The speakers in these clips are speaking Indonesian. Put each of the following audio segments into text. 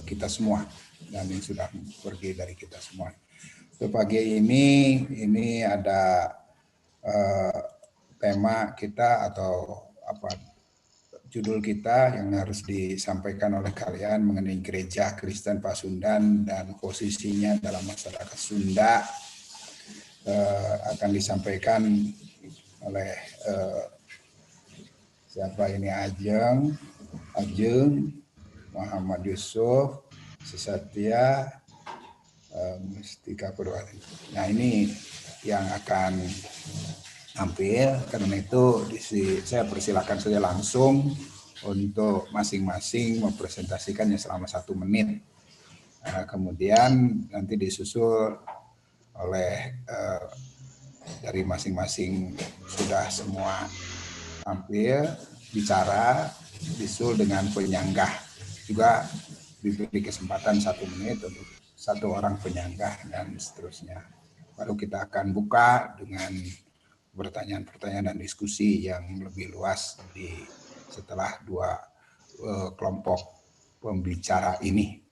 kita semua dan yang sudah pergi dari kita semua. So, pagi ini ada tema kita atau judul kita yang harus disampaikan oleh kalian mengenai Gereja Kristen Pasundan dan posisinya dalam masyarakat Sunda, akan disampaikan oleh siapa ini, Ajeng, Muhammad Yusuf, Sesatya, Mustika Purwati. Nah, ini yang akan tampil, karena itu saya persilakan saja langsung untuk masing-masing mempresentasikannya selama 1 menit. Kemudian nanti disusul oleh dari masing-masing sudah semua tampil bicara, disusul dengan penyanggah, juga diberi kesempatan 1 menit untuk 1 orang penyanggah dan seterusnya. Baru kita akan buka dengan pertanyaan-pertanyaan dan diskusi yang lebih luas setelah 2 kelompok pembicara ini.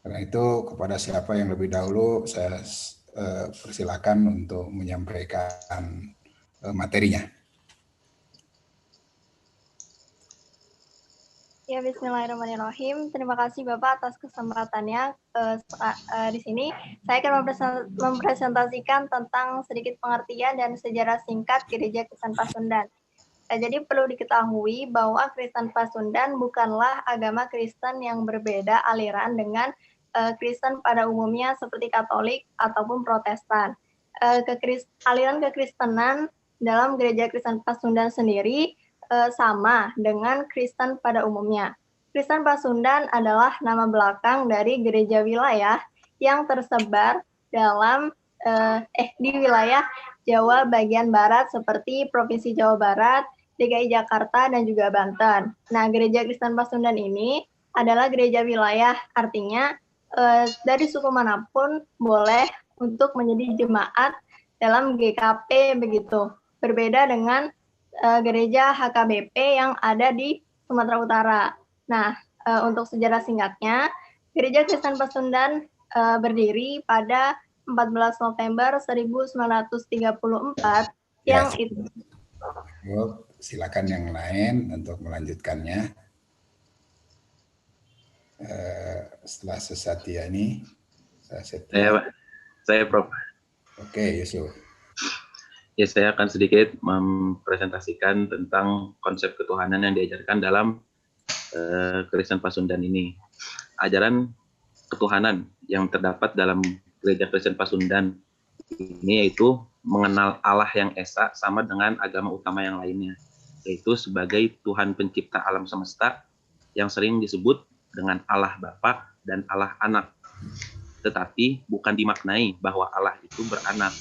Karena itu kepada siapa yang lebih dahulu saya persilakan untuk menyampaikan materinya. Ya, bismillahirrahmanirrahim. Terima kasih Bapak atas kesempatannya. Di sini saya akan mempresentasikan tentang sedikit pengertian dan sejarah singkat Gereja Kristen Pasundan. Jadi perlu diketahui bahwa Kristen Pasundan bukanlah agama Kristen yang berbeda aliran dengan Kristen pada umumnya seperti Katolik ataupun Protestan. Aliran kekristenan dalam Gereja Kristen Pasundan sendiri sama dengan Kristen pada umumnya. Kristen Pasundan adalah nama belakang dari gereja wilayah yang tersebar dalam di wilayah Jawa bagian barat seperti Provinsi Jawa Barat, DKI Jakarta, dan juga Banten. Nah, Gereja Kristen Pasundan ini adalah gereja wilayah, artinya dari suku manapun boleh untuk menjadi jemaat dalam GKP begitu. Berbeda dengan gereja HKBP yang ada di Sumatera Utara. Nah, untuk sejarah singkatnya, Gereja Kristen Pasundan berdiri pada 14 November 1934 yang itu. Silakan yang lain untuk melanjutkannya. Setelah Sesatya ini, saya Prof. Oke, Yusuf. Ya, saya akan sedikit mempresentasikan tentang konsep ketuhanan yang diajarkan dalam Kristen Pasundan ini. Ajaran ketuhanan yang terdapat dalam Gereja Kristen Pasundan ini yaitu mengenal Allah yang esa sama dengan agama utama yang lainnya, yaitu sebagai Tuhan pencipta alam semesta yang sering disebut dengan Allah Bapa dan Allah Anak. Tetapi bukan dimaknai bahwa Allah itu beranak,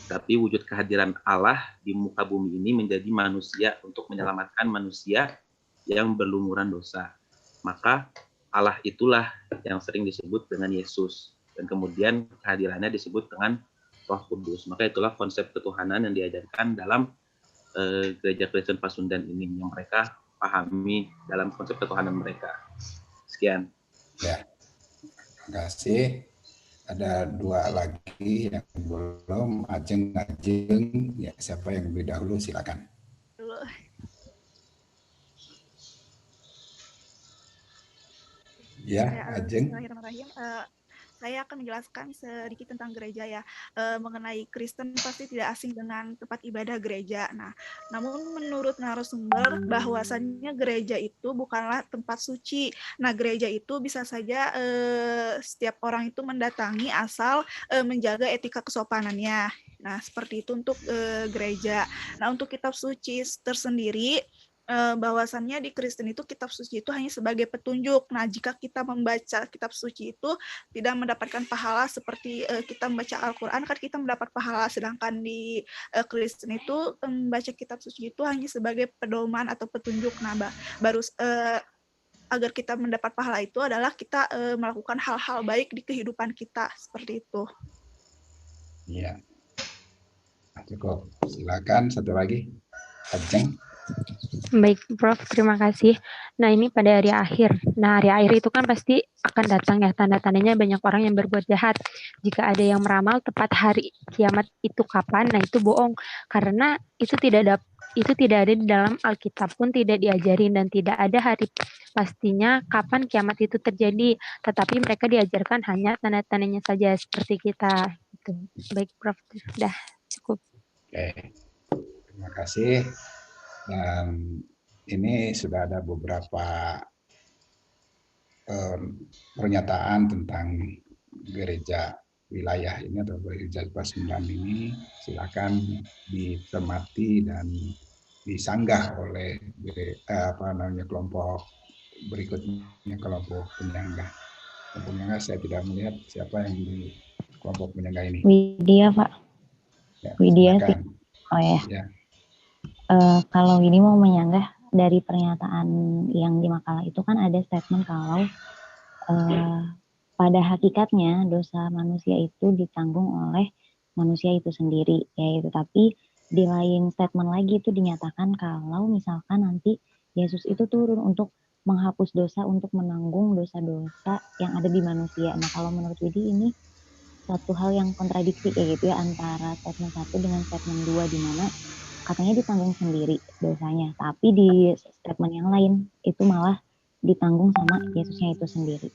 tapi wujud kehadiran Allah di muka bumi ini menjadi manusia untuk menyelamatkan manusia yang berlumuran dosa. Maka Allah itulah yang sering disebut dengan Yesus, dan kemudian kehadirannya disebut dengan Roh Kudus. Maka itulah konsep ketuhanan yang diajarkan dalam Gereja Kristen Pasundan ini, yang mereka pahami dalam konsep ketuhanan mereka. Sekian. Ya, terima kasih. Ada 2 lagi yang belum, Ajeng. Ya, siapa yang lebih dahulu, silakan. Ya, Ajeng. Bismillahirrahmanirrahim. Saya akan menjelaskan sedikit tentang gereja ya. Mengenai Kristen pasti tidak asing dengan tempat ibadah gereja. Nah, namun menurut narasumber bahwasannya gereja itu bukanlah tempat suci. Nah, gereja itu bisa saja setiap orang itu mendatangi asal menjaga etika kesopanannya. Nah, seperti itu untuk gereja. Nah, untuk kitab suci tersendiri, bahwasannya di Kristen itu kitab suci itu hanya sebagai petunjuk. Nah, jika kita membaca kitab suci itu tidak mendapatkan pahala seperti kita membaca Al-Quran, kan kita mendapat pahala, sedangkan di Kristen itu membaca kitab suci itu hanya sebagai pedoman atau petunjuk. Nah, baru agar kita mendapat pahala itu adalah kita melakukan hal-hal baik di kehidupan kita, seperti itu. Iya. Cukup. Silakan satu lagi. Ajeng. Baik, Prof. Terima kasih. Nah, ini pada hari akhir. Nah, hari akhir itu kan pasti akan datang ya, tanda-tandanya banyak orang yang berbuat jahat. Jika ada yang meramal tepat hari kiamat itu kapan, nah itu bohong. Karena itu tidak ada di dalam Alkitab pun tidak diajarin dan tidak ada hari pastinya kapan kiamat itu terjadi. Tetapi mereka diajarkan hanya tanda-tandanya saja seperti kita. Gitu. Baik, Prof. Sudah cukup. Oke, terima kasih. Dan ini sudah ada beberapa pernyataan tentang gereja wilayah ini atau gereja Pasundan ini. Silakan dicermati dan disanggah oleh kelompok berikutnya, kelompok penyangga. Kelompok penyangga saya tidak melihat siapa yang di kelompok penyangga ini. Widya, Pak. Ya, Widya sih. silakan. Oh ya. Ya. Kalau ini mau menyanggah dari pernyataan yang di makalah itu kan ada statement kalau pada hakikatnya dosa manusia itu ditanggung oleh manusia itu sendiri, yaitu tapi di lain statement lagi itu dinyatakan kalau misalkan nanti Yesus itu turun untuk menghapus dosa, untuk menanggung dosa-dosa yang ada di manusia. Nah, kalau menurut Widi ini satu hal yang kontradiksi kayak gitu ya antara statement 1 dengan statement 2 di mana katanya ditanggung sendiri dosanya, tapi di statement yang lain itu malah ditanggung sama Yesusnya itu sendiri.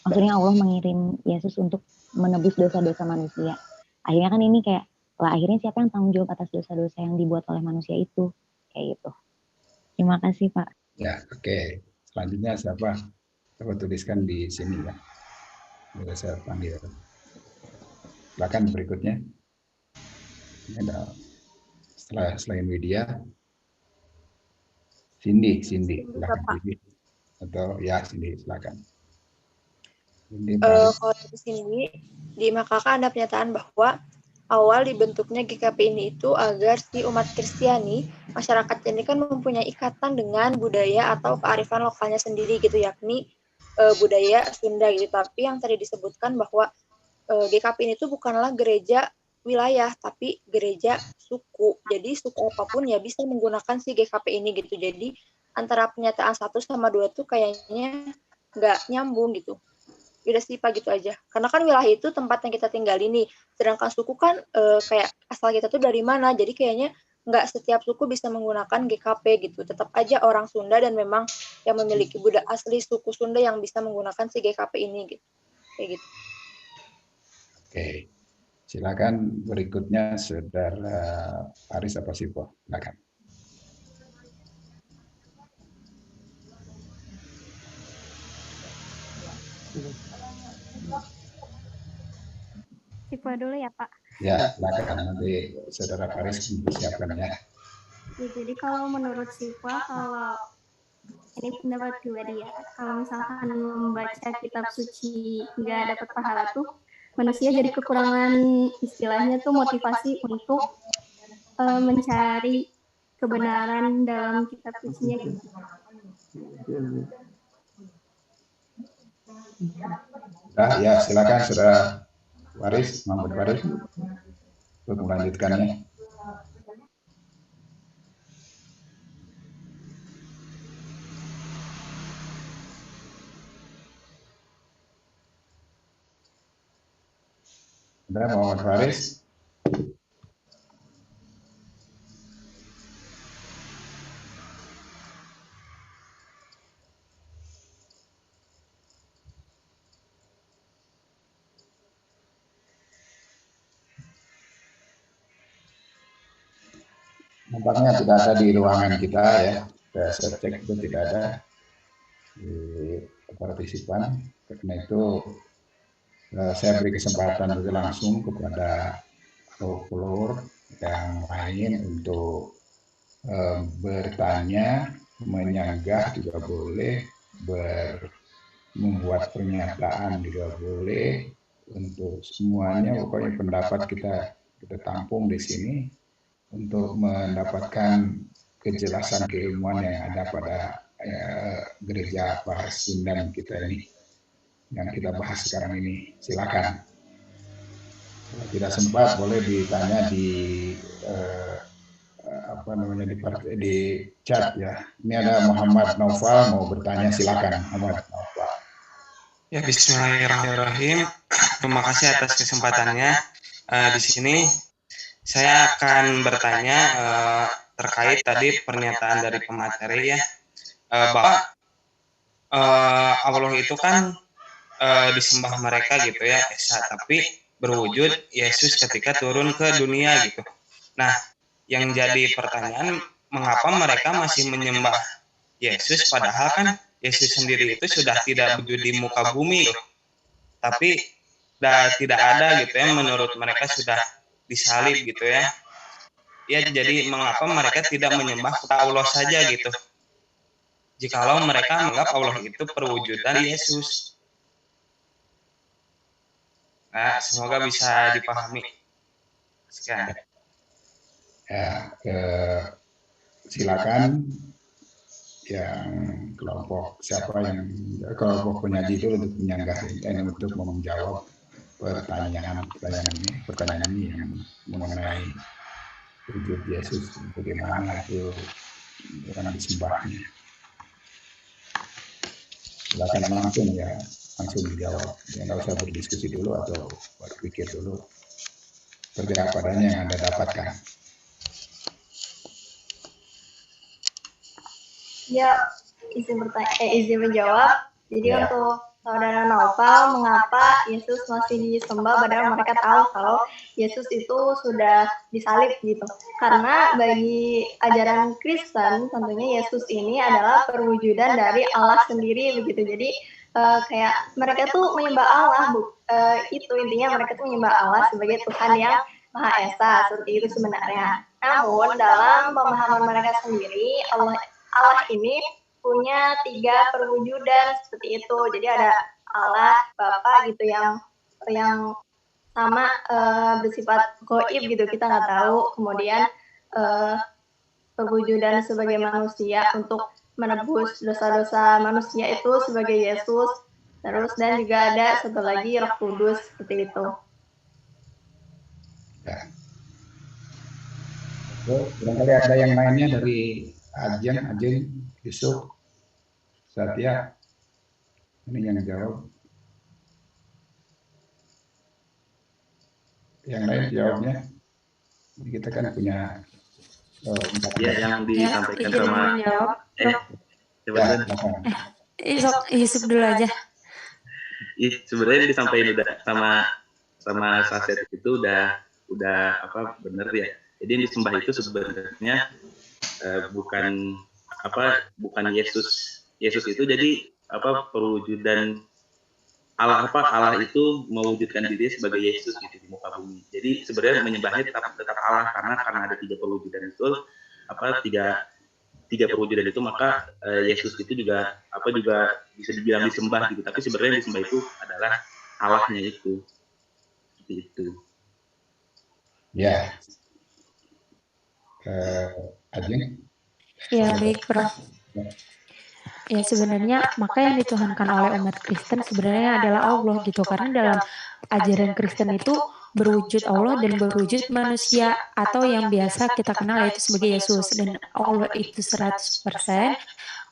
Maksudnya Allah mengirim Yesus untuk menebus dosa-dosa manusia. Akhirnya kan ini kayak, lah akhirnya siapa yang tanggung jawab atas dosa-dosa yang dibuat oleh manusia itu? Kayak gitu. Terima kasih, Pak. Ya, oke. Selanjutnya siapa? Coba tuliskan di sini ya. Sudah saya panggil. Silakan berikutnya. Ini ada selain Widya, Cindy, silakan Cindy. Atau ya Cindy, silakan. Kalau di sini di Makaka ada pernyataan bahwa awal dibentuknya GKP ini itu agar si umat Kristiani, masyarakat ini kan mempunyai ikatan dengan budaya atau kearifan lokalnya sendiri gitu, yakni budaya Sunda gitu. Tapi yang tadi disebutkan bahwa GKP ini tuh bukanlah gereja wilayah, tapi gereja suku. Jadi suku apapun ya bisa menggunakan si GKP ini gitu. Jadi antara pernyataan 1 sama 2 tuh kayaknya nggak nyambung gitu. Udah sih Pak, gitu aja. Karena kan wilayah itu tempat yang kita tinggal ini. Sedangkan suku kan kayak asal kita tuh dari mana. Jadi kayaknya nggak setiap suku bisa menggunakan GKP gitu. Tetap aja orang Sunda dan memang yang memiliki budaya asli suku Sunda yang bisa menggunakan si GKP ini gitu. Kayak gitu. Oke. Silakan berikutnya Saudara Aris Apasipo. Silakan. Sipwa dulu ya Pak. Ya, silakan nanti Saudara Faris mempersiapkan ya. Jadi kalau menurut Sipwa, kalau ini pendapat pribadi ya, kalau misalkan membaca kitab suci nggak dapat pahala tuh, manusia jadi kekurangan istilahnya tuh motivasi untuk mencari kebenaran dalam kitab sucinya gitu. Ya, silakan Saudara Faris, Muhammad Faris, untuk melanjutkannya. Saudara Muhammad Faris. Nampaknya tidak ada di ruangan kita ya. Saya cek itu tidak ada di partisipan. Karena itu saya beri kesempatan juga langsung kepada follower yang lain untuk bertanya, menyanggah juga boleh, membuat pernyataan juga boleh. Untuk semuanya pokoknya pendapat kita tampung di sini untuk mendapatkan kejelasan keilmuan yang ada pada gereja Pasundan kita ini yang kita bahas sekarang ini. Silakan. Kalau tidak sempat boleh ditanya di apa namanya di chat ya. Ini ada Muhammad Naufal mau bertanya, silakan Muhammad Naufal. Ya, bismillahirrahmanirrahim. Terima kasih atas kesempatannya. Di sini saya akan bertanya terkait tadi pernyataan dari pemateri ya, bahwa Allah itu kan disembah mereka gitu ya, Esa, tapi berwujud Yesus ketika turun ke dunia gitu. Nah, yang jadi pertanyaan, mengapa mereka masih menyembah Yesus padahal kan Yesus sendiri itu sudah tidak wujud di muka bumi gitu. Tapi tidak ada gitu ya, menurut mereka sudah disalib gitu ya. Ya, jadi mengapa mereka tidak menyembah kepada Allah saja gitu, jikalau mereka menganggap Allah itu perwujudan Yesus. Nah, semoga bisa dipahami. Sekian. Ya, silakan yang kelompok kelompok penyaji itu untuk menyanggah untuk menjawab pertanyaan ini yang mengenai wujud Yesus, bagaimana itu orang disembahnya. Silakan langsung dijawab, ya nggak usah berdiskusi dulu atau berpikir dulu, kerja padanya yang Anda dapatkan. Ya, izin menjawab. Jadi untuk saudara Naufal, mengapa Yesus masih disembah padahal mereka tahu kalau Yesus itu sudah disalib gitu. Karena bagi ajaran Kristen tentunya Yesus ini adalah perwujudan dari Allah sendiri begitu. Jadi kayak mereka tuh menyembah Allah, itu intinya mereka tuh menyembah Allah sebagai Tuhan yang Maha Esa, seperti itu sebenarnya. Namun dalam pemahaman mereka sendiri, Allah ini punya 3 perwujudan seperti itu. Jadi ada Allah Bapa gitu yang sama bersifat gaib gitu, kita nggak tahu. Kemudian perwujudan sebagai manusia untuk menebus dosa-dosa manusia itu sebagai Yesus. Terus dan juga ada satu lagi Roh Kudus seperti itu. Ya. Barangkali ada yang lainnya dari Ajeng, Yusuf, Satya, ini yang jawab. Yang lain jawabnya. Kita kan punya ya yang disampaikan sama Yusuf dulu aja. Sebenarnya disampaikan udah sama Saset itu udah apa benar ya. Jadi yang disembah itu sebenarnya bukan Yesus itu jadi perwujudan Allah itu mewujudkan diri sebagai Yesus gitu di muka bumi. Jadi sebenarnya menyembahnya tetap Allah karena ada 3 perwujudan itu tiga perwujudan itu, maka Yesus itu juga bisa dibilang disembah gitu. Tapi sebenarnya yang disembah itu adalah Allahnya itu. Seperti itu. Ya. Ajeng. Ya, baik, Prof. Ya, sebenarnya maka yang dituhankan oleh umat Kristen sebenarnya adalah Allah gitu. Karena dalam ajaran Kristen itu berwujud Allah dan berwujud manusia, atau yang biasa kita kenal yaitu sebagai Yesus. Dan Allah itu 100%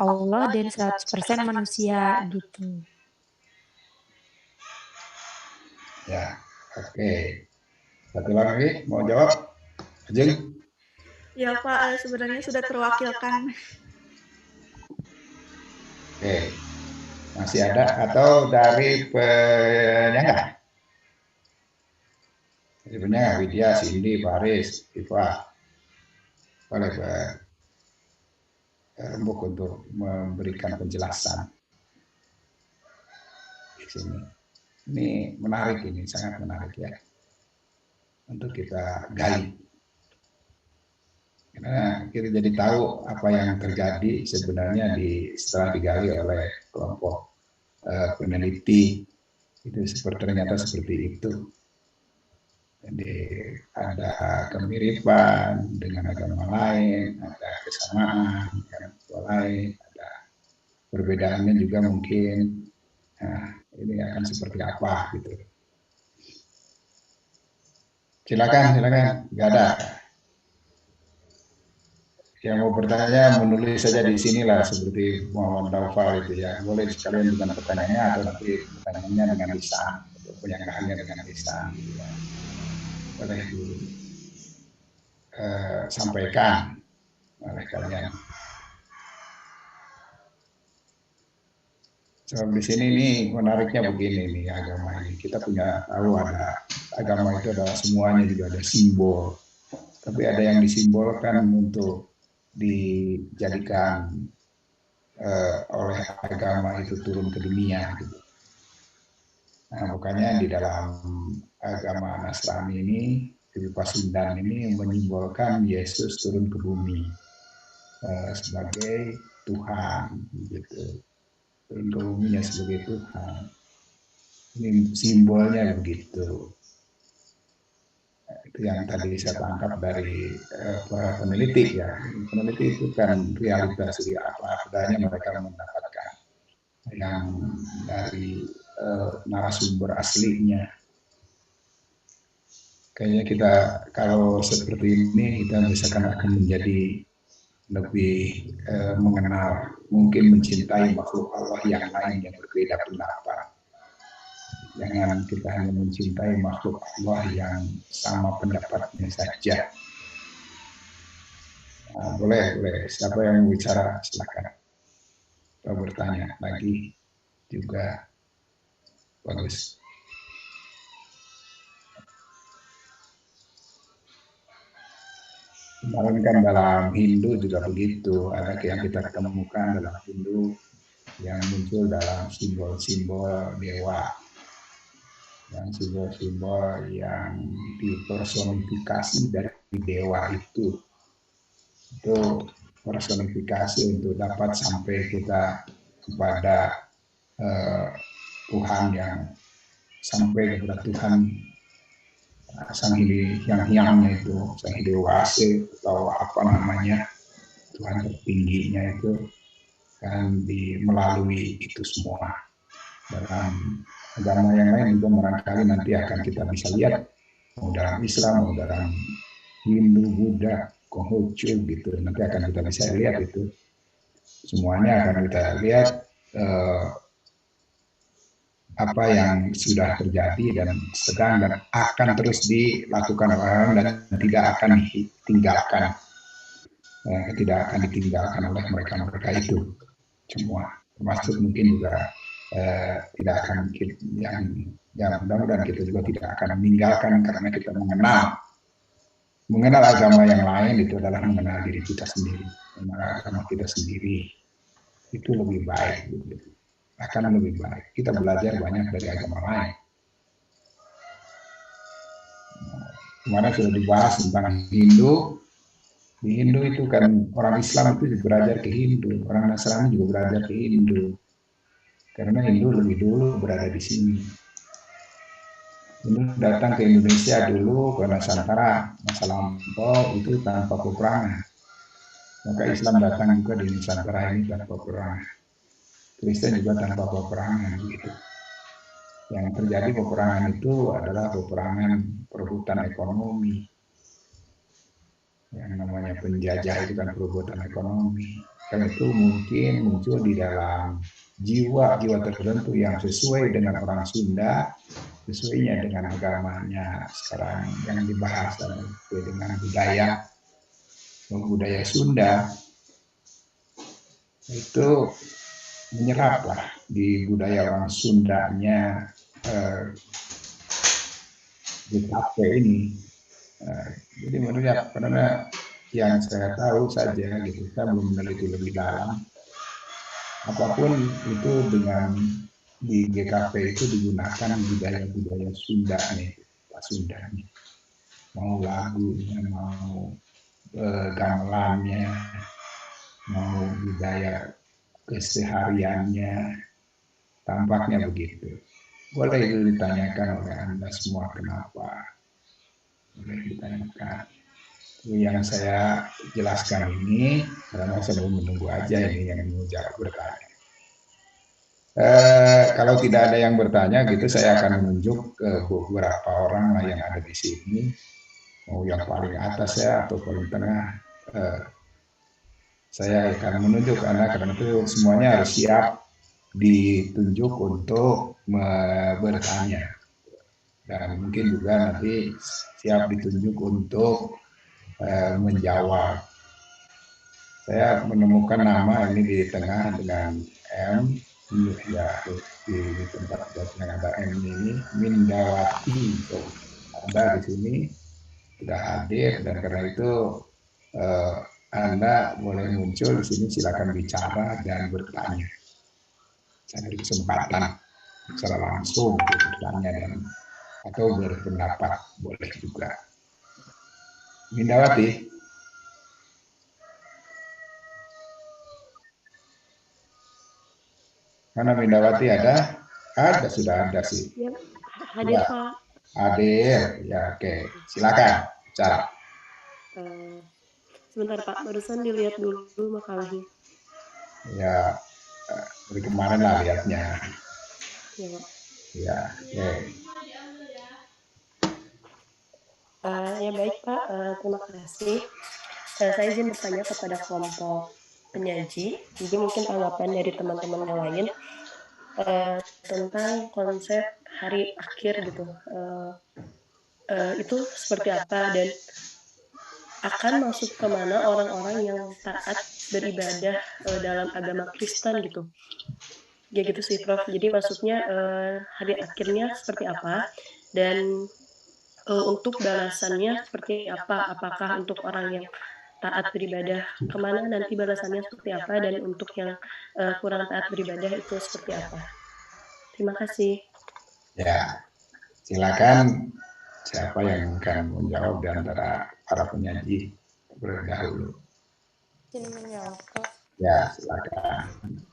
Allah dan 100% manusia gitu. Ya, oke. Satu lagi mau jawab? Ajeng? Ya Pak, sebenarnya sudah terwakilkan. Oke, masih ada atau dari penyangga? Dari penyangga, Widya, Cindy, Faris, Iva. Boleh Rembuk untuk memberikan penjelasan di sini. Ini menarik, ini sangat menarik ya untuk kita gali. Karena kita jadi tahu apa yang terjadi sebenarnya setelah digali oleh kelompok peneliti itu ternyata seperti itu. Jadi ada kemiripan dengan agama lain, ada kesamaan dengan agama lain, ada perbedaannya juga mungkin. Nah, ini akan seperti apa gitu. Silakan, nggak ada. Yang mau bertanya menulis saja di sinilah seperti Muhammad Naufal itu ya. Boleh sekalian dengan pertanyaannya atau nanti pertanyaannya dengan lisan atau penyangahannya dengan lisan. Ya. Boleh disampaikan oleh kalian. Sebab di sini nih menariknya begini nih agama ini. Kita punya tahu ada agama itu adalah semuanya juga ada simbol. Tapi ada yang disimbolkan untuk dijadikan oleh agama itu turun ke dunia. Gitu. Nah, makanya di dalam agama Nasrani ini, di Pasundan ini menyimbolkan Yesus turun ke bumi sebagai Tuhan, gitu. Turun ke buminya sebagai Tuhan. Ini simbolnya begitu. Itu yang tadi saya tangkap dari para peneliti ya. Peneliti itu kan realitas apa adanya mereka mendapatkan yang dari narasumber aslinya. Kayaknya kita kalau seperti ini kita misalkan akan menjadi lebih mengenal, mungkin mencintai makhluk Allah yang lain yang berbeda pendapat. Jangan kita hanya mencintai makhluk Allah yang sama pendapatnya saja. Nah, boleh. Siapa yang bicara silakan. Kalau bertanya lagi juga bagus. Kemarin kan dalam Hindu juga begitu. Ada yang kita ketemukan dalam Hindu yang muncul dalam simbol-simbol dewa. Yang simbol-simbol yang dipersonifikasi dari dewa itu personifikasi untuk dapat sampai kita kepada Tuhan yang sampai kepada Tuhan sang yang-yangnya itu, sang Hidewase atau apa namanya Tuhan tertingginya itu kan melalui itu semua. Dalam agama yang lain juga barangkali nanti akan kita bisa lihat, mau dalam Islam, mau dalam Hindu, Buddha, Konghucu gitu, nanti akan kita bisa lihat itu. Semuanya akan kita lihat apa yang sudah terjadi dan sedang dan akan terus dilakukan orang dan tidak akan ditinggalkan oleh mereka itu semua, termasuk mungkin juga tidak akan yang mudah-mudahan kita juga tidak akan meninggalkan karena kita mengenal agama yang lain itu adalah mengenal diri kita sendiri, mengenal agama kita sendiri itu lebih baik, akan lebih baik. Kita belajar banyak dari agama lain. Kemarin sudah dibahas tentang Hindu. Di Hindu itu kan orang Islam itu juga belajar ke Hindu, orang Nasrani juga belajar ke Hindu. Karena Hindu lebih dulu berada di sini. Hindu datang ke Indonesia dulu ke Nusantara, masa lampau itu tanpa peperangan. Maka Islam datang juga di Nusantara ini tanpa peperangan. Kristen juga tanpa peperangan gitu. Yang terjadi peperangan itu adalah peperangan perebutan ekonomi. Yang namanya penjajah itu kan perebutan ekonomi. Karena itu mungkin muncul di dalam jiwa tertentu yang sesuai dengan orang Sunda, sesuainya dengan agamanya sekarang yang dibahas dengan budaya Sunda itu menyeraplah di budaya orang Sundanya GKP ini. Jadi menurut karena yang saya tahu saja gitu, saya belum meneliti lebih dalam. Apapun itu dengan di GKP itu digunakan budaya Sunda nih, Pak Sunda nih. Mau lagunya, mau gamelannya, mau budaya kesehariannya, tampaknya begitu. Boleh itu ditanyakan oleh Anda semua kenapa? Boleh ditanyakan. Yang saya jelaskan ini, karena saya mau menunggu aja ini yang mau jawab bertanya. Kalau tidak ada yang bertanya gitu, saya akan menunjuk ke beberapa orang lah yang ada di sini, mau yang paling atas ya atau paling tengah. saya akan menunjuk Anda, karena itu semuanya harus siap ditunjuk untuk bertanya. Dan mungkin juga nanti siap ditunjuk untuk menjawab. Saya menemukan nama ini di tengah dengan M, ya di tempat yang ada M ini, Mindawati. So, Anda di sini sudah hadir, dan karena itu Anda boleh muncul di sini, silakan bicara dan bertanya. Saya beri kesempatan secara langsung bertanya dan atau berpendapat, boleh juga. Mindawati. Mana Mindawati ada? Ada, sudah ada sih. Ya, hadir Pak. Hadir, ya oke. Silakan, bicara. Sebentar Pak, barusan dilihat dulu makalahnya. Ya, dari kemarin lah lihatnya. Ya Pak. Ya, oke. Ya baik Pak, terima kasih. Saya izin bertanya kepada kelompok penyaji, jadi mungkin tanggapan dari teman-teman yang lain tentang konsep hari akhir gitu. Itu seperti apa dan akan masuk kemana orang-orang yang taat beribadah dalam agama Kristen gitu. Ya gitu sih Prof. Jadi maksudnya hari akhirnya seperti apa dan untuk balasannya seperti apa? Apakah untuk orang yang taat beribadah kemana nanti balasannya seperti apa, dan untuk yang kurang taat beribadah itu seperti apa? Terima kasih. Ya, silakan siapa yang akan menjawab di antara para penyaji berdahulu. Izin menjawab. Ya, silakan.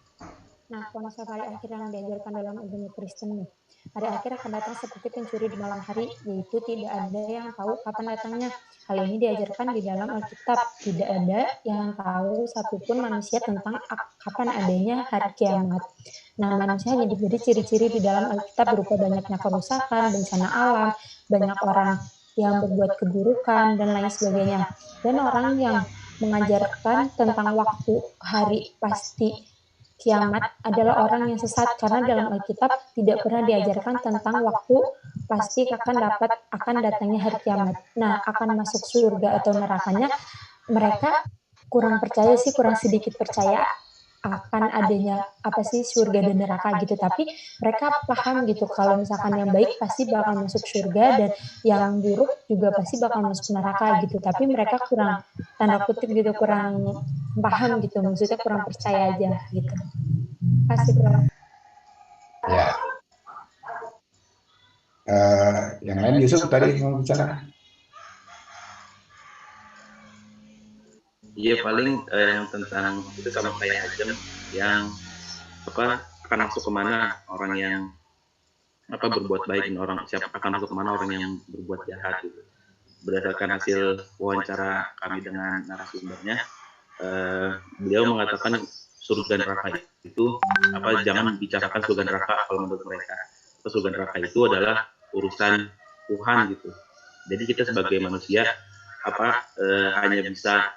Nah, konsep hari akhir yang diajarkan dalam agama Kristen nih. Hari akhir akan datang seperti pencuri di malam hari, yaitu tidak ada yang tahu kapan datangnya. Hal ini diajarkan di dalam Alkitab. Tidak ada yang tahu satupun manusia tentang kapan adanya hari kiamat. Nah, manusia hanya diberi ciri-ciri di dalam Alkitab berupa banyaknya kerusakan, bencana alam, banyak orang yang berbuat keburukan, dan lain sebagainya. Dan orang yang mengajarkan tentang waktu hari pasti kiamat adalah orang yang sesat, karena dalam Alkitab tidak pernah diajarkan tentang waktu pasti akan datangnya hari kiamat. Nah, akan masuk surga atau nerakanya, mereka kurang percaya sih, kurang sedikit percaya akan adanya apa sih surga dan neraka gitu. Tapi mereka paham gitu kalau misalkan yang baik pasti bakal masuk surga dan yang buruk juga pasti bakal masuk neraka gitu. Tapi mereka kurang, tanda kutip gitu, kurang paham gitu, maksudnya kurang percaya aja gitu. Kasih Bro. Ya. Yang lain Yusuf tadi mau bicara. Iya paling yang tentang itu sama kayak Ajeng yang akan masuk kemana orang yang berbuat baik dan orang siapa akan masuk kemana orang yang berbuat jahat gitu. Berdasarkan hasil wawancara kami dengan narasumbernya, beliau mengatakan surga neraka itu jangan bicarakan surga neraka kalau menurut mereka. Surga neraka itu adalah urusan Tuhan gitu. Jadi kita sebagai manusia hanya bisa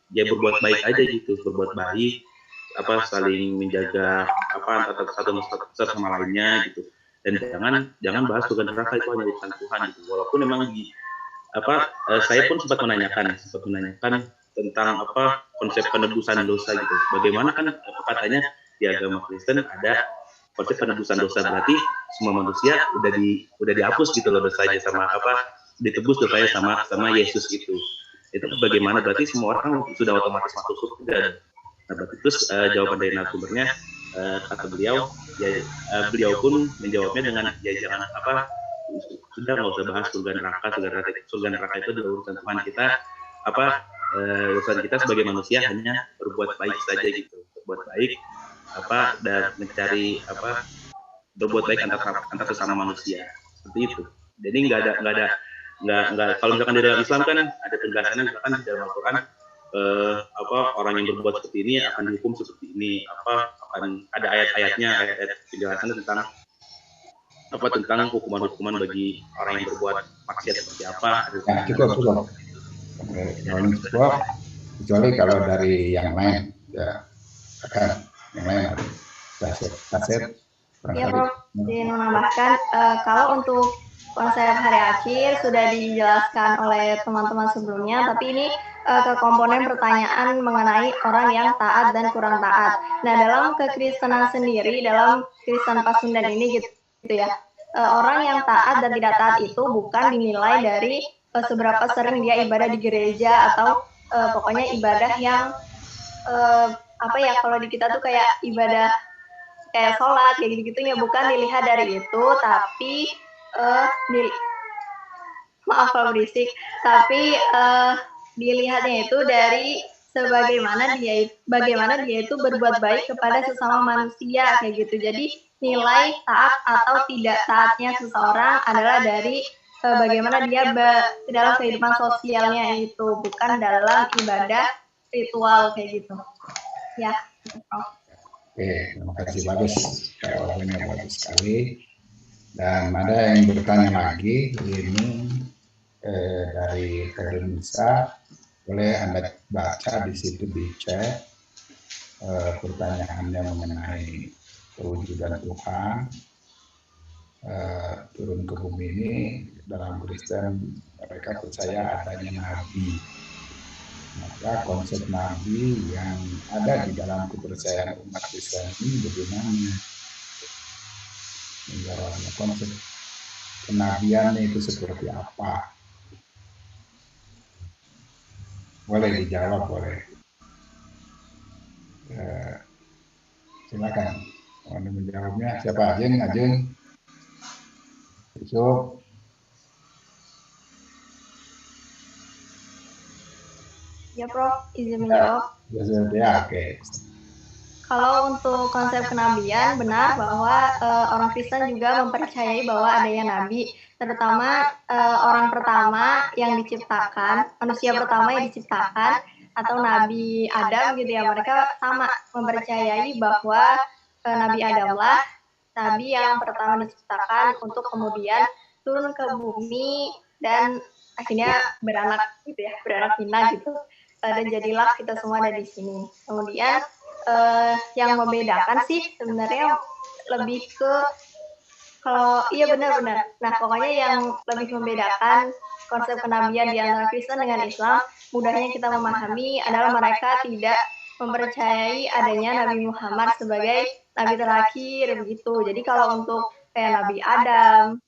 berbuat baik aja gitu, berbuat baik, saling menjaga satu sama lainnya gitu, dan jangan bahas surga neraka, itu hanya urusan Tuhan gitu. Walaupun memang saya pun sempat menanyakan tentang konsep penebusan dosa gitu. Bagaimana kan katanya di agama Kristen ada konsep penebusan dosa, berarti semua manusia udah dihapus gitu loh dosanya sama ditebus dosanya sama Yesus itu bagaimana berarti semua orang sudah otomatis masuk surga. Nah, berarti terus jawaban dari narasumbernya kata beliau beliau pun menjawabnya dengan jangan sudah nggak usah bahas surga neraka itu adalah urusan Tuhan kita. Urusan kita sebagai manusia hanya berbuat baik saja gitu, berbuat baik dan mencari berbuat baik antar sesama manusia, seperti itu. Jadi nggak ada kalau misalkan di dalam Islam kan ada penjelasannya, misalkan di dalam Al-Quran orang yang berbuat seperti ini akan dihukum seperti ini, akan ada ayat penjelasan tentang hukuman bagi orang yang berbuat maksiat seperti apa. Cukup. kecuali kalau dari yang lain ya akan yang lain ada kaset Ya Prof, ingin menambahkan kalau untuk konsep hari akhir sudah dijelaskan oleh teman-teman sebelumnya, tapi ini ke komponen pertanyaan mengenai orang yang taat dan kurang taat. Nah, dalam kekristenan sendiri, dalam Kristen Pasundan ini gitu ya, orang yang taat dan tidak taat itu bukan dinilai dari seberapa sering dia ibadah di gereja atau pokoknya ibadah yang apa ya, kalau di kita tuh kayak ibadah kayak sholat kayak gitu-gitunya, bukan dilihat dari itu, tapi maaf kalau berisik, tapi dilihatnya itu dari bagaimana dia itu berbuat baik kepada sesama manusia kayak gitu. Jadi nilai taat atau tidak taatnya seseorang adalah dari bagaimana dia dalam kehidupan sosialnya itu, bukan dalam ibadah ritual kayak gitu. Ya. Oke, terima kasih, bagus. Jawabannya bagus sekali. Dan ada yang bertanya lagi, ini dari Indonesia, boleh Anda baca di situ di chat pertanyaannya mengenai perwujudan Tuhan turun ke bumi ini. Dalam Kristen mereka percaya adanya nabi. Maka konsep nabi yang ada di dalam kepercayaan umat Kristen ini bagaimana? Menjawabnya, konsep kenabian itu seperti apa? Boleh dijawab, boleh. Silakan. Mau menjawabnya siapa? Ajeng. Yusuf. Ya Prof, izin menjawab. Ya, oke. Kalau untuk konsep kenabian, benar bahwa orang Kristen juga mempercayai bahwa adanya nabi, terutama orang pertama yang diciptakan, manusia pertama yang diciptakan, atau Nabi Adam gitu ya, mereka sama mempercayai bahwa Nabi Adamlah nabi yang pertama diciptakan untuk kemudian turun ke bumi dan akhirnya beranak gitu ya, beranak pinak gitu. Dan jadilah kita semua ada di sini. Kemudian yang membedakan sih sebenarnya lebih ke kalau iya benar-benar. Nah pokoknya yang lebih membedakan konsep kenabian di antara Kristen dengan Islam, mudahnya kita memahami adalah mereka tidak mempercayai adanya Nabi Muhammad sebagai Nabi terakhir begitu. Jadi kalau untuk kayak Nabi Adam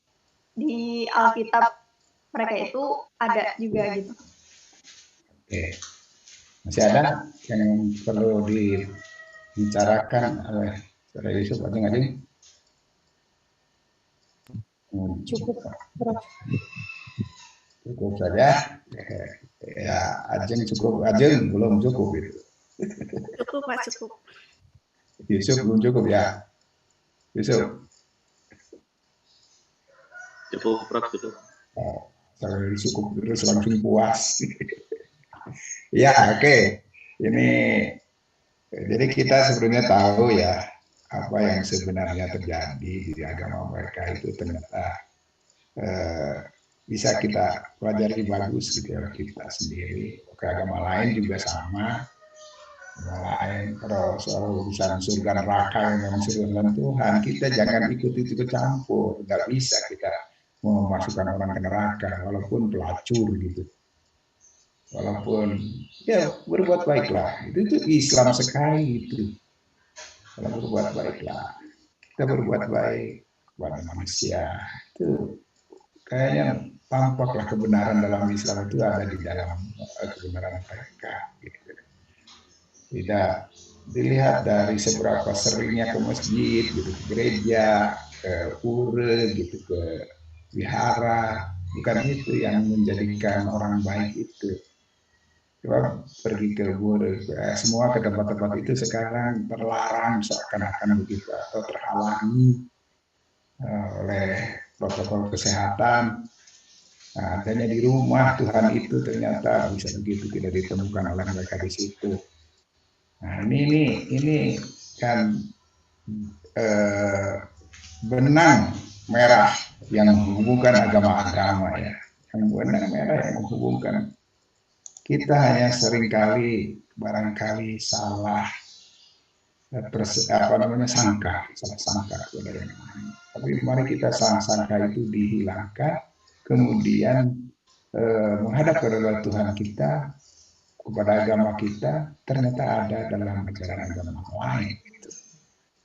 di Alkitab mereka itu ada juga gitu. Oke. Masih ada yang perlu dibicarakan oleh Saudara Yusuf atau Ajeng? Cukup, Prof. Cukup saja. Ya, Ajeng cukup, Ajeng belum cukup itu. Cukup, Pak, cukup. Yusuf belum cukup ya. Yusuf. Cukup, Prof, cukup. Oh, kalau cukup terus langsung puas. Ya, oke. Ini jadi kita sebenarnya tahu ya apa yang sebenarnya terjadi di agama mereka itu ternyata bisa kita pelajari bagus gitu ya kita sendiri. Oke, agama lain juga sama. Agama lain kalau soal urusan surga neraka yang surga Tuhan, kita jangan ikut campur. Nggak bisa kita memasukkan orang ke neraka walaupun pelacur gitu. Walaupun ya berbuat baiklah, itu Islam sekali itu. Kalau berbuat baiklah, kita berbuat baik kepada manusia, itu kayaknya tampaklah kebenaran dalam Islam itu ada di dalam kebenaran mereka. Gitu. Tidak dilihat dari seberapa seringnya ke masjid, gitu, ke gereja, ke pura, gitu, ke wihara, bukan itu yang menjadikan orang baik itu. Coba pergi ke semua ke tempat-tempat itu sekarang terlarang seakan-akan begitu atau terhalangi oleh protokol kesehatan. Nah, adanya di rumah Tuhan itu ternyata bisa begitu tidak ditemukan oleh mereka di situ. Nah, ini kan benang merah yang menghubungkan agama-agama ya, yang benang merah yang menghubungkan kita hanya seringkali barangkali salah salah sangka kepada yang lain. Tapi mari kita salah sangka itu dihilangkan, kemudian menghadap kepada Tuhan kita, kepada agama kita, ternyata ada dalam ajaran agama lain.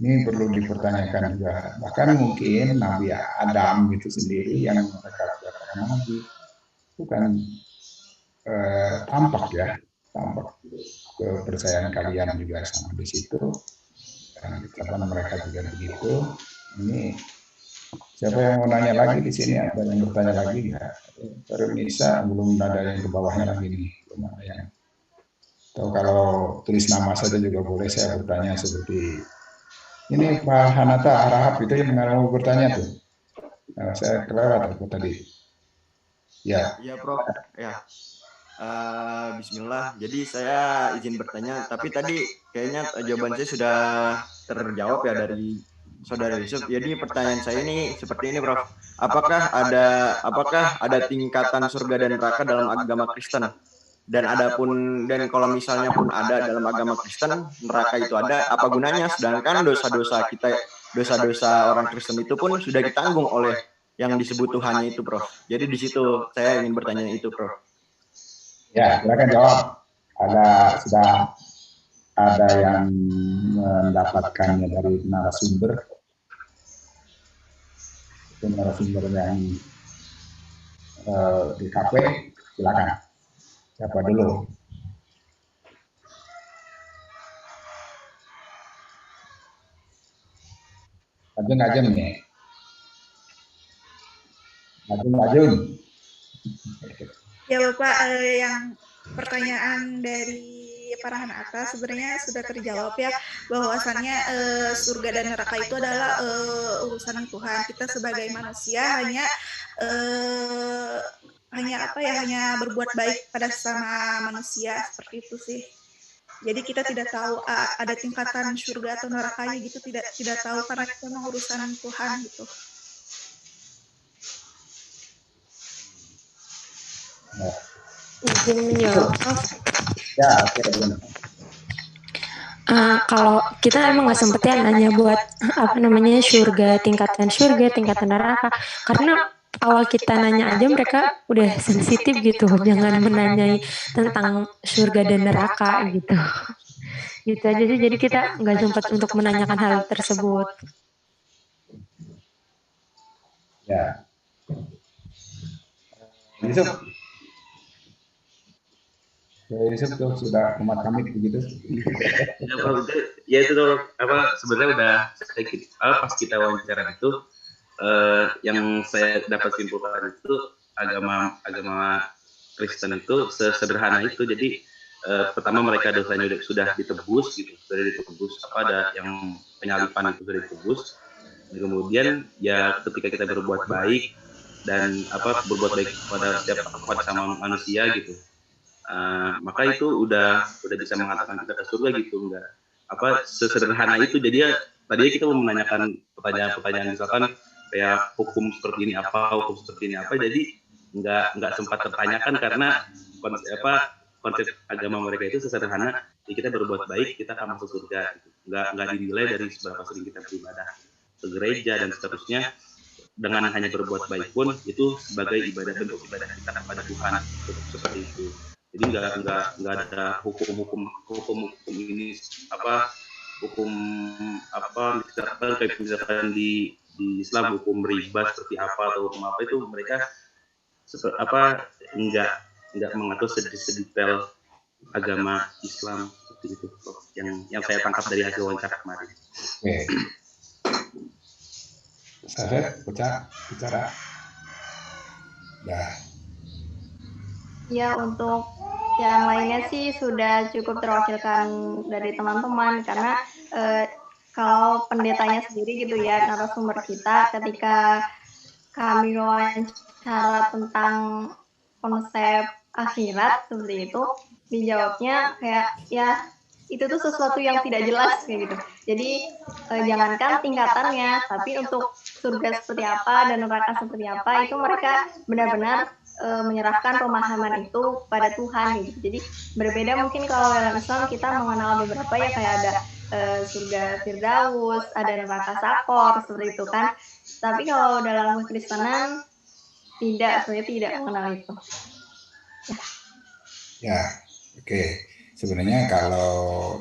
Ini perlu dipertanyakan juga. Bahkan mungkin Nabi Adam itu sendiri yang mereka katakan Nabi itu kan tampak kepercayaan kalian juga sama di situ. Dan ucapan mereka juga begitu. Ini siapa yang mau nanya lagi di sini? Ada yang bertanya lagi ya? Baru Nisa, belum ada yang ke bawahnya lagi nih. Belum ada yang. Atau kalau tulis nama saja juga boleh saya bertanya seperti ini Pak Hanata Harahap itu yang mau bertanya tuh. Nah, saya kelewat aku tadi. Ya. Iya Prof. Ya. Bismillah. Jadi saya izin bertanya, tapi tadi kayaknya jawaban saya sudah terjawab ya dari Saudara Yusuf. Jadi pertanyaan saya ini seperti ini Prof. Apakah ada tingkatan surga dan neraka dalam agama Kristen? Dan kalau misalnya pun ada dalam agama Kristen, neraka itu ada, apa gunanya? Sedangkan dosa-dosa orang Kristen itu pun sudah ditanggung oleh yang disebut Tuhannya itu, Prof. Jadi di situ saya ingin bertanya itu, Prof. Ya, silakan jawab. Sudah ada yang mendapatkannya dari narasumber yang di KP, silakan. Siapa dulu? Ajun nih. Ajun. Ya Bapak, yang pertanyaan dari Parahan atas sebenarnya sudah terjawab ya, bahwasannya surga dan neraka itu adalah urusan Tuhan. Kita sebagai manusia hanya berbuat baik pada sesama manusia, seperti itu sih. Jadi kita tidak tahu ada tingkatan surga atau nerakanya gitu, tidak tahu karena itu memang urusan Tuhan gitu. Izin menjawab. Ya, kalau kita emang nggak sempet ya nanya buat tingkatan neraka, karena awal kita nanya aja mereka udah sensitif gitu, jangan menanyai tentang surga dan neraka gitu. Gitu aja sih, jadi kita nggak sempat untuk menanyakan hal tersebut. Ya. Yusuf tuh sudah umat kami begitu. Ya itu tuh sebenarnya udah pas kita wawancara itu yang saya dapat simpulkan itu agama Kristen itu sesederhana itu. Jadi pertama mereka dosanya sudah ditebus gitu, ada yang penyalipan itu sudah ditebus. Dan kemudian ya ketika kita berbuat baik dan berbuat baik kepada sama manusia gitu, maka itu udah bisa mengatakan kita ke surga gitu. Enggak sesederhana itu. Jadi ya tadinya kita mau menanyakan pertanyaan misalkan kayak hukum seperti ini apa, jadi nggak sempat tertanyakan karena konsep agama mereka itu sesederhana. Jadi kita berbuat baik kita akan masuk surga gitu. Nggak dinilai dari seberapa sering kita beribadah ke gereja dan seterusnya. Dengan hanya berbuat baik pun itu sebagai bentuk ibadah kita kepada Tuhan, seperti itu. Jadi nggak ada hukum ini kayak misalkan di Islam hukum riba seperti apa atau hukum apa, itu mereka nggak mengatur sedetail agama Islam seperti itu yang saya tangkap dari hasil wawancara kemarin. Oke. Saya bicara. Ya, untuk yang lainnya sih sudah cukup terwakilkan dari teman-teman, karena kalau pendetanya sendiri gitu ya, narasumber kita ketika kami wawancara tentang konsep akhirat seperti itu, dijawabnya kayak ya itu tuh sesuatu yang tidak jelas kayak gitu. Jadi jangankan tingkatannya, tapi untuk surga seperti apa dan neraka seperti apa itu mereka benar-benar menyerahkan pemahaman itu pada Tuhan gitu. Jadi berbeda mungkin kalau dalam Islam kita mengenal beberapa ya kayak ada surga Firdaus, ada neraka Sakor seperti itu kan. Tapi kalau dalam Kekristenan tidak, saya tidak mengenal itu. Ya, oke. Sebenarnya kalau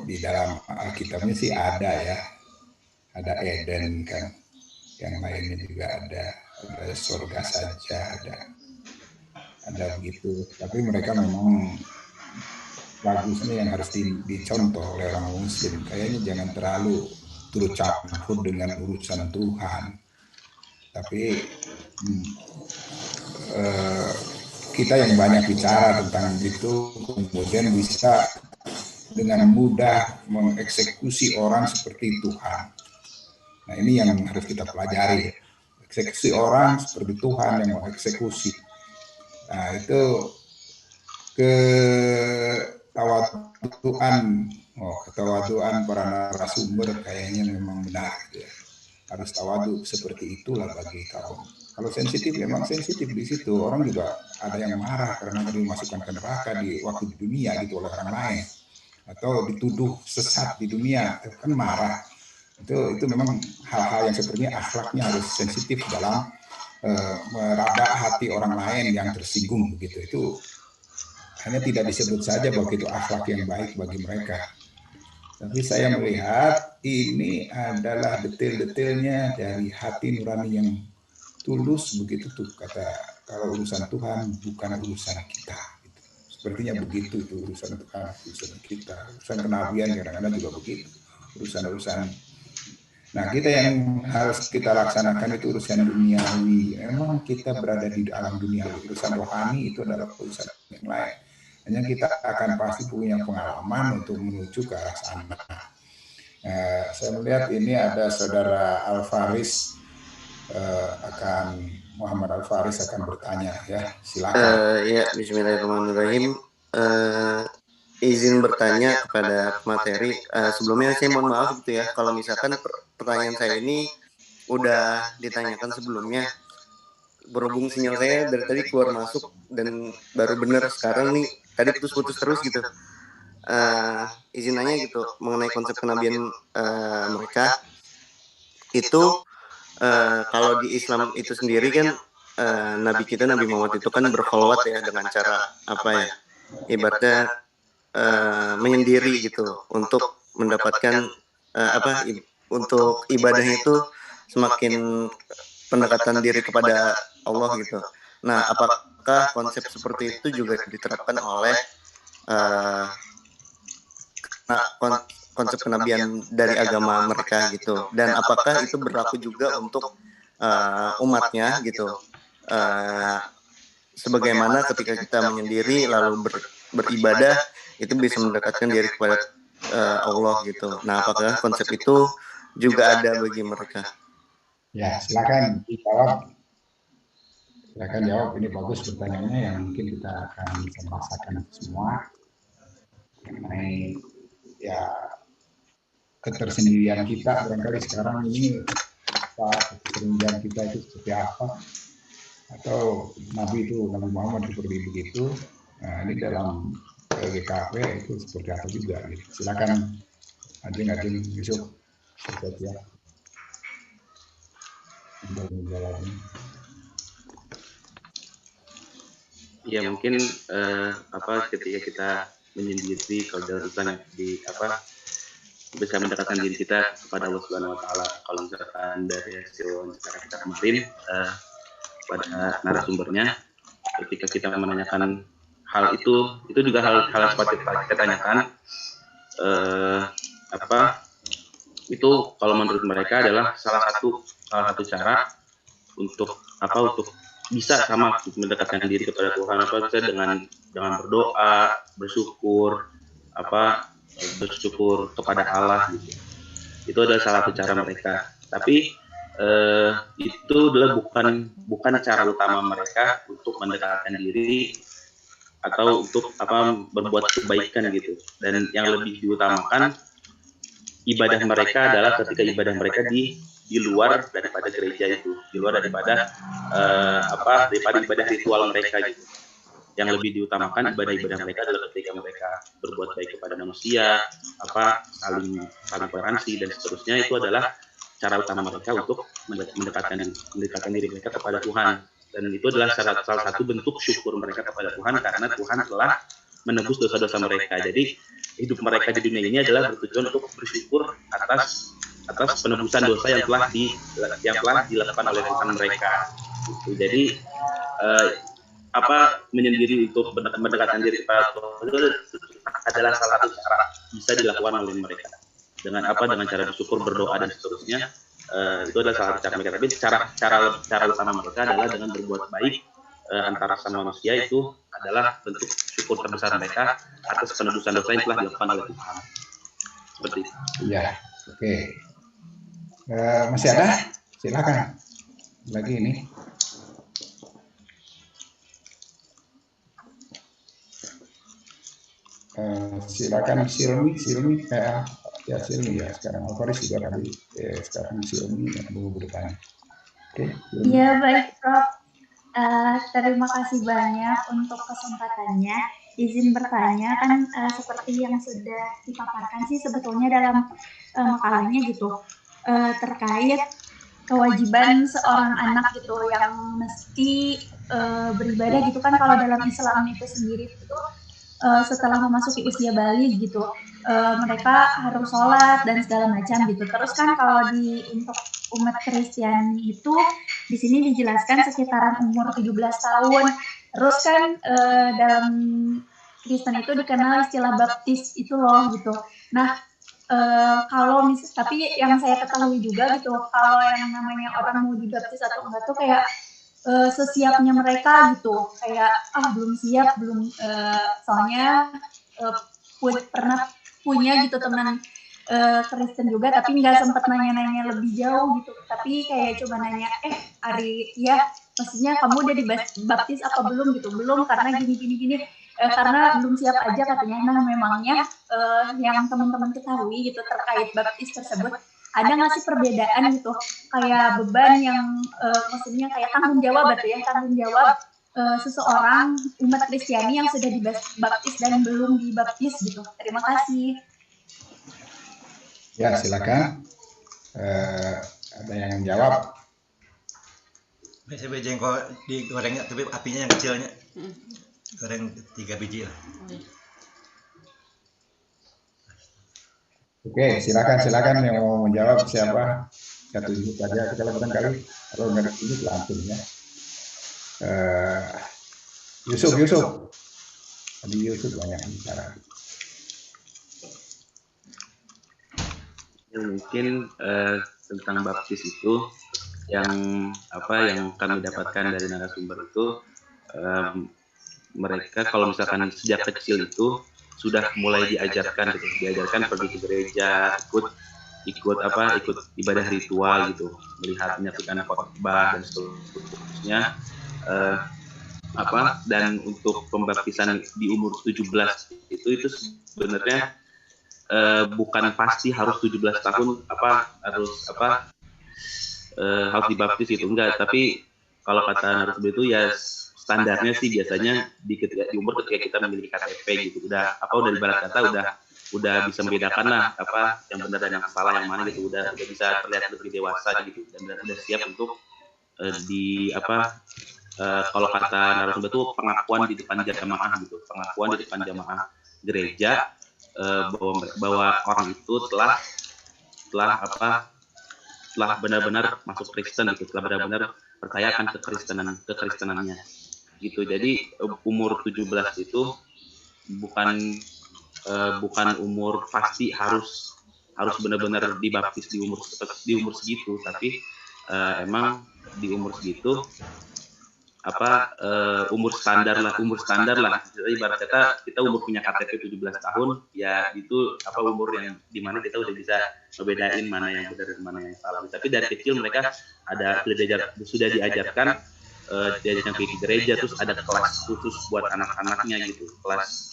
di dalam Alkitabnya sih ada ya, ada Eden kan, yang lainnya juga ada surga saja, ada begitu. Tapi mereka memang bagusnya yang harus dicontoh oleh orang Muslim. Kayaknya jangan terlalu turut campur dengan urusan Tuhan. Tapi kita yang banyak bicara tentang itu kemudian bisa dengan mudah mengeksekusi orang seperti Tuhan. Nah ini yang harus kita pelajari. Eksekusi orang seperti Tuhan yang mau eksekusi. Nah itu ketawaduan para narasumber kayaknya memang benar ya. Harus tawadu seperti itulah bagi kaum. Kalau sensitif memang sensitif di situ. Orang juga ada yang marah karena dimasukkan ke neraka di waktu di dunia gitu oleh orang lain, atau dituduh sesat di dunia, kan marah. Itu memang hal-hal yang sepertinya akhlaknya harus sensitif dalam meraba hati orang lain yang tersinggung begitu. Itu hanya tidak disebut saja bahwa itu akhlak yang baik bagi mereka. Tapi saya melihat ini adalah detail-detailnya dari hati nurani yang tulus begitu tuh kata, kalau urusan Tuhan bukan urusan kita. Gitu. Sepertinya begitu itu urusan Tuhan, urusan kita, urusan kenabian kadang-kadang juga begitu. Urusan-urusan. Nah kita yang harus kita laksanakan itu urusan duniawi. Memang kita berada di alam duniawi. Urusan rohani itu adalah urusan yang lain. Hanya kita akan pasti punya pengalaman untuk menuju ke arah sana. Saya melihat ini ada saudara Al-Faris Muhammad Al-Faris akan bertanya ya, silakan. Ya, Bismillahirrahmanirrahim. Izin bertanya kepada materi. Sebelumnya saya mohon maaf gitu ya, kalau misalkan pertanyaan saya ini udah ditanyakan sebelumnya. Berhubung sinyal saya dari tadi keluar masuk dan baru benar sekarang nih, tadi putus-putus terus gitu. Izin nanya gitu mengenai konsep kenabian mereka itu. Kalau di Islam itu sendiri kan Nabi kita Nabi Muhammad itu kan berkholwat ya dengan cara apa ya, ibaratnya menyendiri gitu untuk mendapatkan untuk ibadahnya itu semakin pendekatan diri kepada Allah gitu. Nah, apakah konsep seperti itu juga diterapkan oleh konsep kenabian dari agama mereka gitu, dan apakah itu berlaku juga untuk umatnya gitu, sebagaimana ketika kita menyendiri lalu beribadah itu bisa mendekatkan diri kepada Allah gitu. Nah, apakah konsep itu juga ada bagi mereka? Ya, silakan dijawab. Silakan jawab, ini bagus pertanyaannya yang mungkin kita akan bisa merasakan semua mengenai ya ketersendirian kita barangkali sekarang ini, ketersendirian kita itu seperti apa, atau Nabi Muhammad seperti begitu. Nah, ini dalam GKP itu seperti apa juga gitu. Silakan Ajeng Yusuf ya. Ya mungkin ketika kita menyendiri kalau dalam bisa mendekatkan diri kita kepada Allah Subhanahu Wa Taala. Kalau misalkan dari hasil wawancara kita kemarin pada narasumbernya, ketika kita menanyakan hal itu juga hal yang seperti kita tanyakan, itu kalau menurut mereka adalah salah satu cara untuk bisa sama mendekatkan diri kepada Tuhan, dengan berdoa, bersyukur kepada Allah gitu. Itu adalah salah satu cara mereka. Tapi itu adalah bukan cara utama mereka untuk mendekatkan diri atau untuk berbuat kebaikan gitu. Dan yang lebih diutamakan ibadah mereka adalah ketika ibadah mereka di luar daripada gereja itu, di luar daripada daripada ibadah ritual mereka gitu. Yang lebih diutamakan ibadah-ibadah mereka adalah ketika mereka berbuat baik kepada manusia, saling toleransi dan seterusnya. Itu adalah cara utama mereka untuk mendekatkan diri mereka kepada Tuhan. Dan itu adalah salah satu bentuk syukur mereka kepada Tuhan karena Tuhan telah menebus dosa-dosa mereka. Jadi hidup mereka di dunia ini adalah bertujuan untuk bersyukur atas penebusan dosa yang telah dilakukan oleh Tuhan mereka. Jadi menyendiri untuk mendekatkan diri kepada Tuhan itu adalah salah satu cara bisa dilakukan oleh mereka dengan cara bersyukur, berdoa dan seterusnya. Itu adalah salah satu cara mereka. Tapi cara utama mereka adalah dengan berbuat baik antara sama manusia. Itu adalah bentuk syukur terbesar mereka atas penebusan dosa yang telah dilakukan oleh Tuhan. Seperti itu. Iya, oke. Masih ada? Silakan. Lagi ini. Silakan Silmi kayak ya Silmi ya sekarang. Alvaris juga tadi sekarang Silmi yang mau bertanya. Oke. Iya baik Prof. Terima kasih banyak untuk kesempatannya. Izin bertanya kan seperti yang sudah dipaparkan sih sebetulnya dalam makalahnya gitu terkait kewajiban seorang anak gitu yang mesti beribadah gitu kan kalau dalam Islam itu sendiri itu setelah memasuki usia balik gitu mereka harus sholat dan segala macam gitu. Terus kan kalau untuk umat Kristiani itu di sini dijelaskan sekitaran umur 17 tahun. Terus kan dalam Kristen itu dikenal istilah baptis itu loh gitu. Nah tapi yang saya ketahui juga gitu kalau yang namanya orang mau dibaptis atau enggak tuh kayak sesiapnya mereka gitu, kayak belum soalnya pernah punya gitu teman Kristen juga tapi nggak sempat nanya-nanya lebih jauh gitu, tapi kayak coba nanya Ari ya maksudnya kamu udah dibaptis apa belum gitu, belum karena gini karena belum siap aja katanya. Nah memangnya yang teman-teman ketahui gitu terkait baptis tersebut ada nggak sih perbedaan gitu kayak beban yang maksudnya kayak tanggung jawab seseorang umat Kristiani yang sudah dibaptis dan belum dibaptis gitu. Terima kasih. Ya silakan. Ada yang jawab? Biasa jengkol digorengnya tapi apinya yang kecilnya. Goreng 3 biji lah. Oke, silakan yang mau menjawab siapa? Satu unjuk saja kita lakukan kali. Kalau nggak unjuk langsung ya. Yusuf. Tadi Yusuf banyak bicara. Mungkin tentang baptis itu yang kami dapatkan dari narasumber itu mereka kalau misalkan sejak kecil itu sudah mulai diajarkan pergi ke gereja, ikut ibadah ritual gitu, melihat menyaksikan khotbah dan seterusnya. Dan untuk pembaptisan di umur 17 itu sebenarnya bukan pasti harus 17 tahun harus dibaptis gitu, enggak, tapi kalau kata narasumber itu ya standarnya sih biasanya di umur ketika kita memiliki KTP gitu, udah ibarat kata udah bisa membedakan lah yang benar dan yang salah yang mana gitu, udah bisa terlihat lebih dewasa gitu dan udah siap untuk kalau kata narasumber itu pengakuan di depan jamaah gereja bahwa orang itu telah benar-benar masuk Kristen gitu, telah benar-benar percaya akan kekristenannya gitu. Jadi umur 17 itu bukan umur pasti harus benar-benar dibaptis di umur segitu, tapi emang di umur segitu umur standar lah. Jadi ibarat kata kita umur punya KTP 17 tahun ya itu umur yang dimana kita udah bisa membedain mana yang benar dan mana yang salah. Tapi dari kecil mereka sudah diajarkan diajarkan pergi ke gereja, terus ada kelas khusus buat anak-anaknya gitu, kelas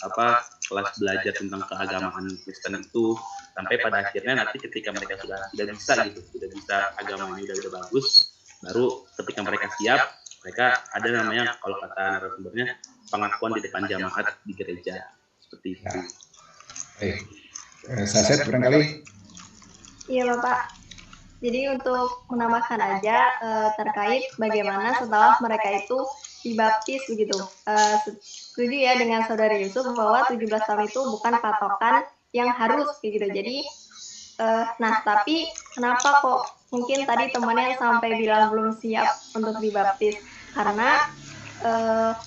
kelas belajar tentang keagamaan Kristen itu, sampai pada akhirnya nanti ketika mereka sudah tidak bisa gitu, sudah bisa agama ini udah bagus, baru ketika mereka siap, mereka ada namanya kalau kata narasumbernya pengakuan di depan jamaat di gereja seperti itu. Saset barangkali. Iya Bapak. Jadi untuk menambahkan aja terkait bagaimana setelah mereka itu dibaptis begitu. Setuju ya dengan Saudara Yusuf bahwa 17 tahun itu bukan patokan yang harus gitu. Jadi nah tapi kenapa kok mungkin tadi temannya sampai bilang belum siap untuk dibaptis? Karena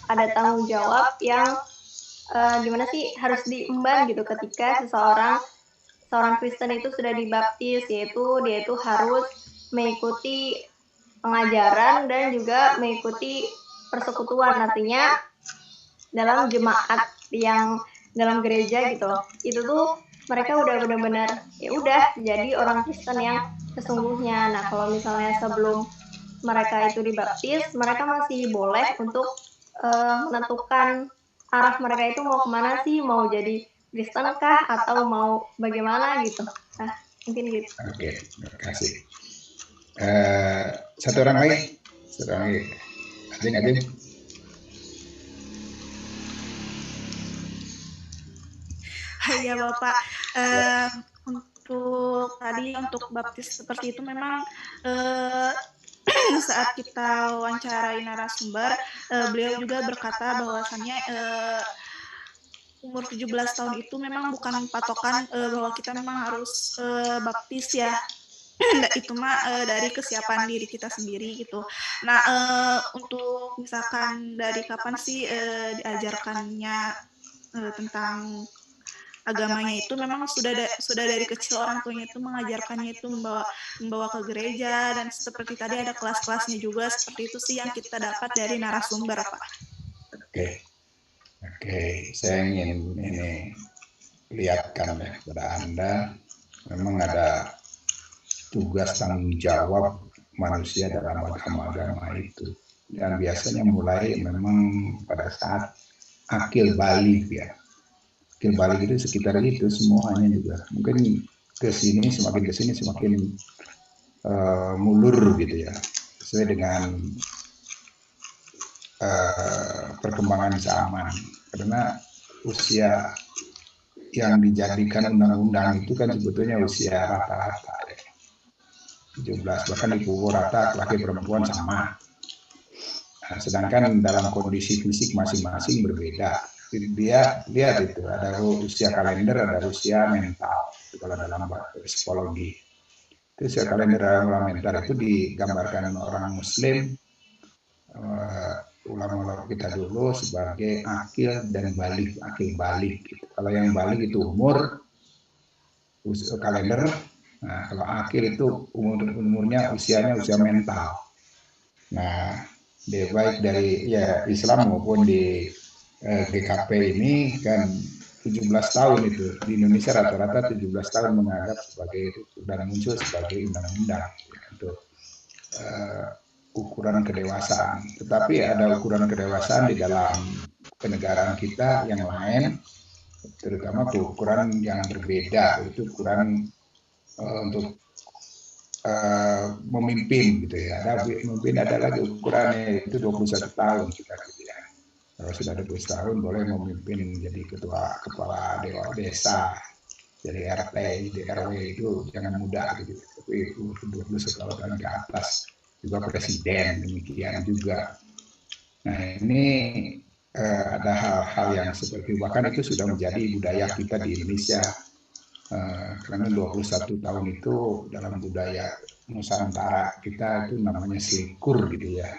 ada tanggung jawab yang gimana sih harus diemban gitu ketika seorang Kristen itu sudah dibaptis, yaitu dia itu harus mengikuti pengajaran dan juga mengikuti persekutuan, artinya dalam jemaat yang dalam gereja gitu. Itu tuh mereka udah benar-benar ya udah jadi orang Kristen yang sesungguhnya. Nah kalau misalnya sebelum mereka itu dibaptis, mereka masih boleh untuk menentukan arah mereka itu mau kemana sih, mau jadi Kristen kah atau mau bagaimana gitu. Nah, mungkin gitu. Oke, terima kasih. Satu orang lagi. Ajeng. Ya Bapak, untuk baptis seperti itu memang saat kita wawancarai narasumber, beliau juga berkata bahwasannya umur 17 tahun itu memang bukan patokan bahwa kita memang harus baptis ya. Itu mah dari kesiapan diri kita sendiri gitu. Nah, untuk misalkan dari kapan sih diajarkannya tentang agamanya itu memang sudah dari kecil orang tuanya itu mengajarkannya itu membawa ke gereja, dan seperti tadi ada kelas-kelasnya juga, seperti itu sih yang kita dapat dari narasumber Pak. Oke, saya ingin ini lihatkan ya kepada Anda, memang ada tugas tanggung jawab manusia dalam agama itu, dan biasanya mulai memang pada saat akil balik ya. Akil balik itu sekitar itu semuanya juga. Mungkin semakin kesini semakin mulur gitu ya, sesuai dengan perkembangan zaman. Karena usia yang dijadikan undang-undang itu kan sebetulnya usia rata-rata ya. 17, bahkan di pukul rata laki perempuan sama. Nah, sedangkan dalam kondisi fisik masing-masing berbeda. Dia lihat itu, ada usia kalender, ada usia mental. Itu kalau dalam psikologi. Itu usia kalender dalam mental itu digambarkan orang Muslim, ulama-ulama kita dulu sebagai akil dan balik, akil balik gitu. Kalau yang balik itu umur kalender, nah kalau akil itu umurnya usianya usia mental. Nah, baik dari ya Islam maupun di GKP ini kan 17 tahun itu di Indonesia rata-rata 17 tahun menganggap sebagai dan muncul sebagai undang-undang ya, untuk ukuran kedewasaan. Tetapi ada ukuran kedewasaan di dalam kenegaraan kita yang lain, terutama ukuran yang berbeda, itu ukuran untuk memimpin gitu ya. Ada memimpin, ada lagi ukurannya itu 21 tahun kita gitu ya. Kalau sudah 21 tahun boleh memimpin menjadi kepala desa, jadi RT, RW itu jangan muda gitu. Tapi 21 tahun ke atas juga presiden demikian juga. Nah ini ada hal-hal yang seperti bahkan itu sudah menjadi budaya kita di Indonesia, karena 21 tahun itu dalam budaya Nusantara kita itu namanya selikur gitu ya.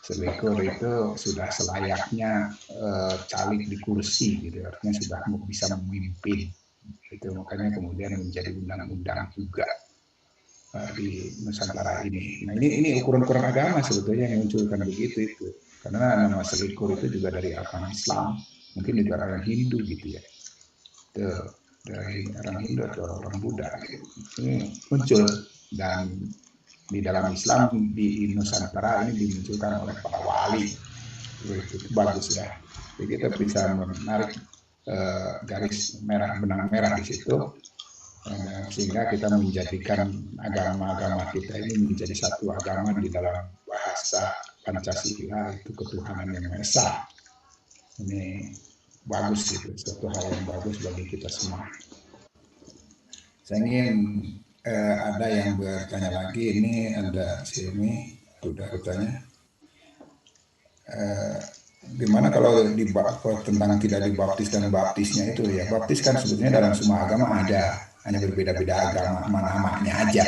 Selikur itu sudah selayaknya calik di kursi gitu, artinya sudah bisa memimpin. Itu makanya kemudian menjadi undang-undang juga di Nusantara ini. Nah ini ukuran-ukuran agama sebetulnya yang munculkan begitu itu. Karena nama selikur itu juga dari agama Islam, mungkin juga orang Hindu gitu ya. Itu dari orang Hindu atau orang Buddha gitu. Ini muncul, dan di dalam Islam di Nusantara ini dimunculkan oleh para wali. Itu bagus ya. Jadi kita bisa menarik garis merah, benang merah di situ, sehingga kita menjadikan agama-agama kita ini menjadi satu agama di dalam bahasa Pancasila, itu ketuhanan yang Maha Esa. Ini bagus, itu suatu hal yang bagus bagi kita semua. Saya ingin ada yang bertanya lagi. Ini ada sini sudah bertanya. Gimana kalau tentang tidak dibaptis dan baptisnya itu ya? Baptis kan sebetulnya dalam semua agama ada, hanya berbeda-beda agama namanya aja.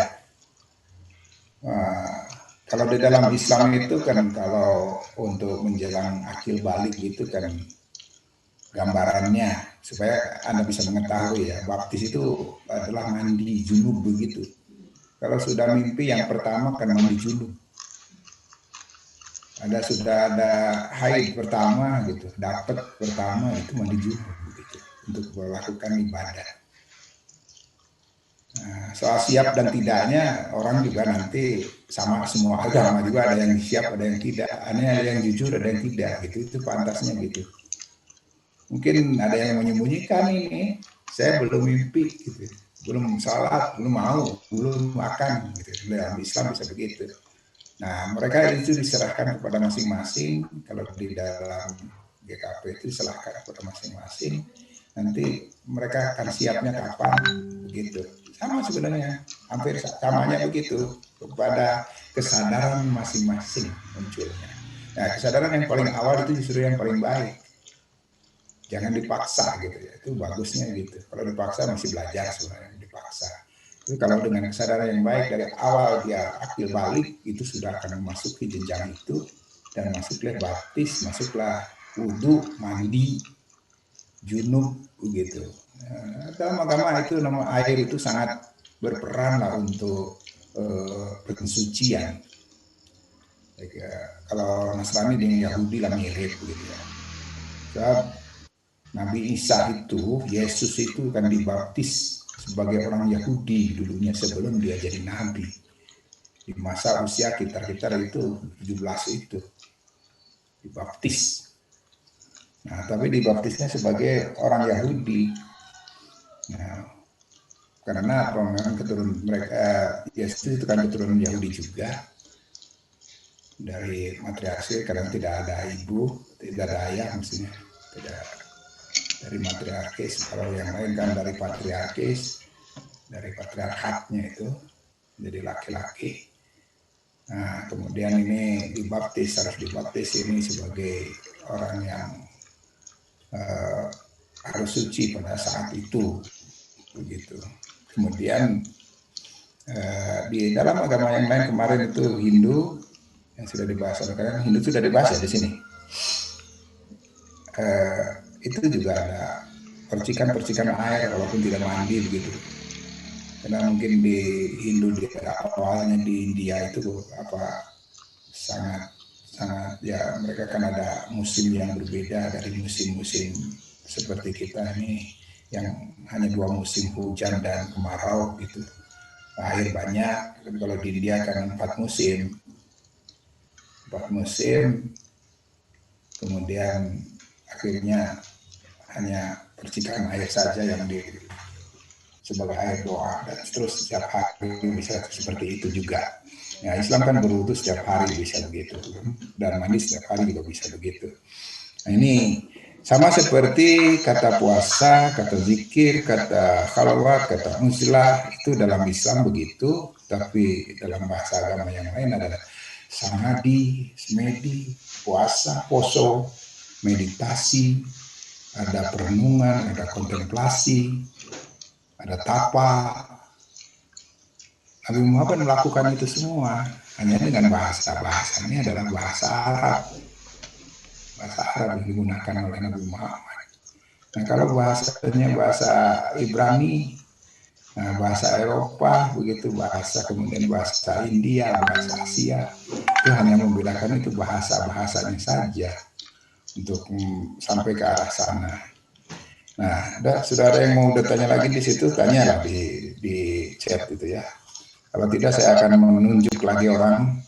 Kalau di dalam Islam itu kan, kalau untuk menjelang akil balik itu kan gambarannya supaya Anda bisa mengetahui ya, baptis itu adalah mandi junub begitu. Kalau sudah mimpi yang pertama kan mandi junub. Sudah ada haid pertama gitu, dapat pertama itu mandi junub begitu untuk melakukan ibadah. Nah, soal siap dan tidaknya orang juga nanti sama, semua agama juga ada yang siap, ada yang tidak, ada yang jujur, ada yang tidak gitu. Itu pantasnya gitu. Mungkin ada yang menyembunyikan, ini saya belum mimpi gitu, belum salat, belum mau, belum makan gitu. Dalam Islam bisa begitu. Nah, mereka itu diserahkan kepada masing-masing. Kalau di dalam GKP itu diserahkan kepada masing-masing. Nanti mereka akan siapnya kapan begitu. Sama sebenarnya, hampir samanya begitu, kepada kesadaran masing-masing munculnya. Nah, kesadaran yang paling awal itu justru yang paling baik. Jangan dipaksa gitu ya, itu bagusnya gitu. Kalau dipaksa masih belajar sebenarnya, dipaksa. Tapi kalau dengan kesadaran yang baik dari awal dia akil balik, itu sudah akan memasuki jenjang itu, dan masuklah baptis, masuklah wudhu, mandi, junub begitu. Dalam agama itu nama air itu sangat berperan lah untuk pensucian. Kalau Nasrani dengan Yahudi lah mirip begitu ya. Sebab Nabi Isa itu, Yesus itu kan dibaptis sebagai orang Yahudi dulunya sebelum dia jadi nabi. Di masa usia kita itu 17 itu dibaptis. Nah, tapi dibaptisnya sebagai orang Yahudi. Nah, karena memang keturunan mereka, Yesus itu kan keturunan Yahudi juga, dari matriarki, karena tidak ada ibu, tidak ada ayah, maksudnya tidak dari matriarkis. Kalau yang lain kan dari patriarkis, dari patriarkatnya itu jadi laki-laki. Nah, kemudian ini harus dibaptis ini sebagai orang yang harus suci pada saat itu begitu. Kemudian di dalam agama yang lain kemarin itu Hindu yang sudah dibahas, karena Hindu sudah dibahas di sini. Itu juga ada percikan-percikan air walaupun tidak mandi begitu. Karena mungkin di Hindu di awalnya di India itu sangat ya, mereka kan ada musim yang berbeda dari musim-musim seperti kita ini yang hanya 2 musim, hujan dan kemarau gitu. Air banyak. Kalau di India kan 4 musim. 4 musim. Kemudian akhirnya hanya percikan air saja yang sebagai air doa, dan terus setiap hari bisa seperti itu juga. Ya, Islam kan berwudu setiap hari bisa begitu, dan mandi setiap hari juga bisa begitu. Nah, ini sama seperti kata puasa, kata zikir, kata khalwat, kata unsilah, itu dalam Islam begitu, tapi dalam bahasa agama yang lain adalah samadi, semedi, puasa, poso, meditasi, ada perenungan, ada kontemplasi, ada tapa. Nabi Muhammad melakukan itu semua hanya dengan bahasanya adalah bahasa Arab. Bahasa Arab yang digunakan oleh Nabi Muhammad. Nah, kalau bahasanya bahasa Ibrani, nah, bahasa Eropa, begitu kemudian bahasa India, bahasa Asia, itu hanya membedakan itu bahasanya saja untuk sampai ke arah sana. Nah, sudah ada yang mau bertanya lagi di situ, tanyalah di chat itu ya. Kalau tidak saya akan menunjuk lagi orang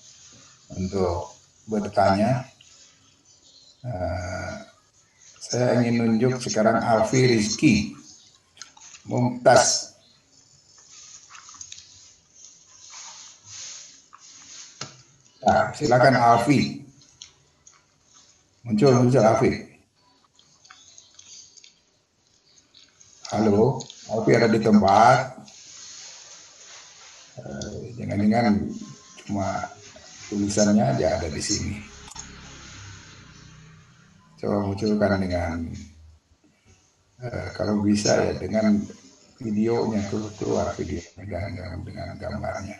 untuk bertanya. Saya ingin nunjuk sekarang Alfi Rizky Mumtaz. Nah, silakan Alfi. Muncul Alfi. Halo, Alfi ada di tempat. Jangan-jangan cuma tulisannya aja ada di sini. Coba munculkan dengan kalau bisa ya dengan videonya keluar video dengan gambarnya.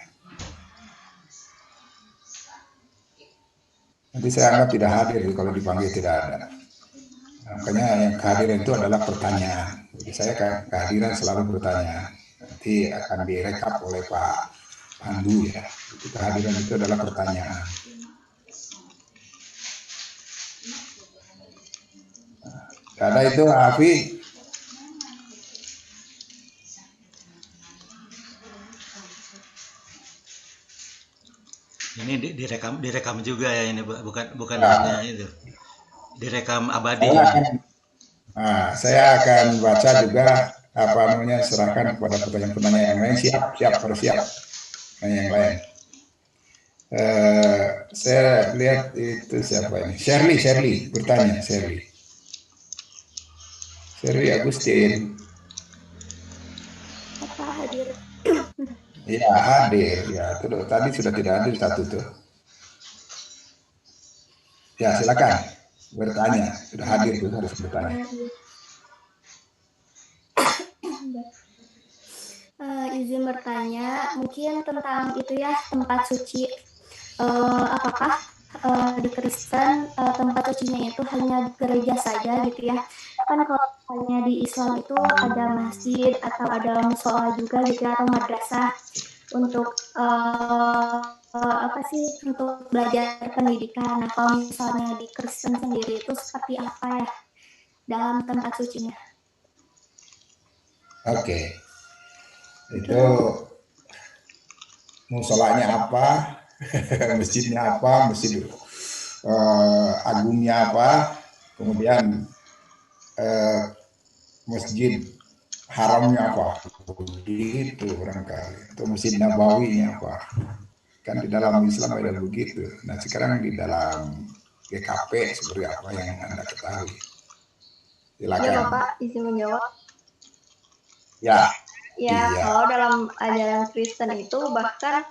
Nanti saya anggap tidak hadir kalau dipanggil tidak ada. Makanya yang kehadiran itu adalah pertanyaan. Jadi saya kehadiran selalu bertanya. Nanti akan direkap oleh Pak Pandu ya. Itu kehadiran itu adalah pertanyaan. Ada itu Afi. Ini direkam juga ya ini, bukan hanya itu. Direkam abadi. Saya akan baca juga serahkan kepada pertanyaan-pertanyaan yang lain. Harus siap. Yang lain. Saya lihat itu siapa ini? Shirley bertanya, Shirley Agustin. Apa hadir? Ya hadir, ya itu tadi sudah tidak hadir satu tuh. Ya silakan bertanya, sudah hadir tuh harus bertanya. Izin bertanya, mungkin tentang itu ya tempat suci. Apakah di Kristen tempat sucinya itu hanya gereja saja gitu ya? Kan kalau hanya di Islam itu ada masjid atau ada musola juga gitu ya, atau madrasah untuk untuk belajar pendidikan. Nah kalau misalnya di Kristen sendiri itu seperti apa ya dalam tempat sucinya? Oke. Itu musolanya apa, masjidnya apa, masjid agungnya apa, kemudian masjid haramnya apa, begitu barangkali, atau masjid nabawinya apa, kan di dalam Islam ada begitu. Nah sekarang di dalam GKP seperti apa yang Anda ketahui? Silakan. Ya Bapak, izin menjawab. Ya. Ya, kalau dalam ajaran Kristen itu bahkan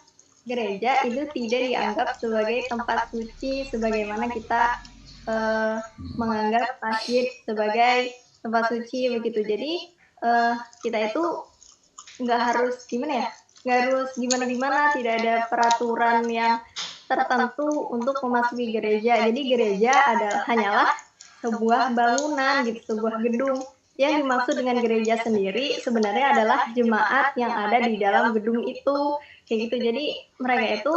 gereja itu tidak dianggap sebagai tempat suci sebagaimana kita menganggap masjid sebagai tempat suci begitu. Jadi kita itu nggak harus gimana, tidak ada peraturan yang tertentu untuk memasuki gereja. Jadi gereja hanyalah sebuah bangunan gitu, sebuah gedung. Yang dimaksud dengan gereja sendiri sebenarnya adalah jemaat yang ada di dalam gedung itu, kayak gitu. Jadi mereka itu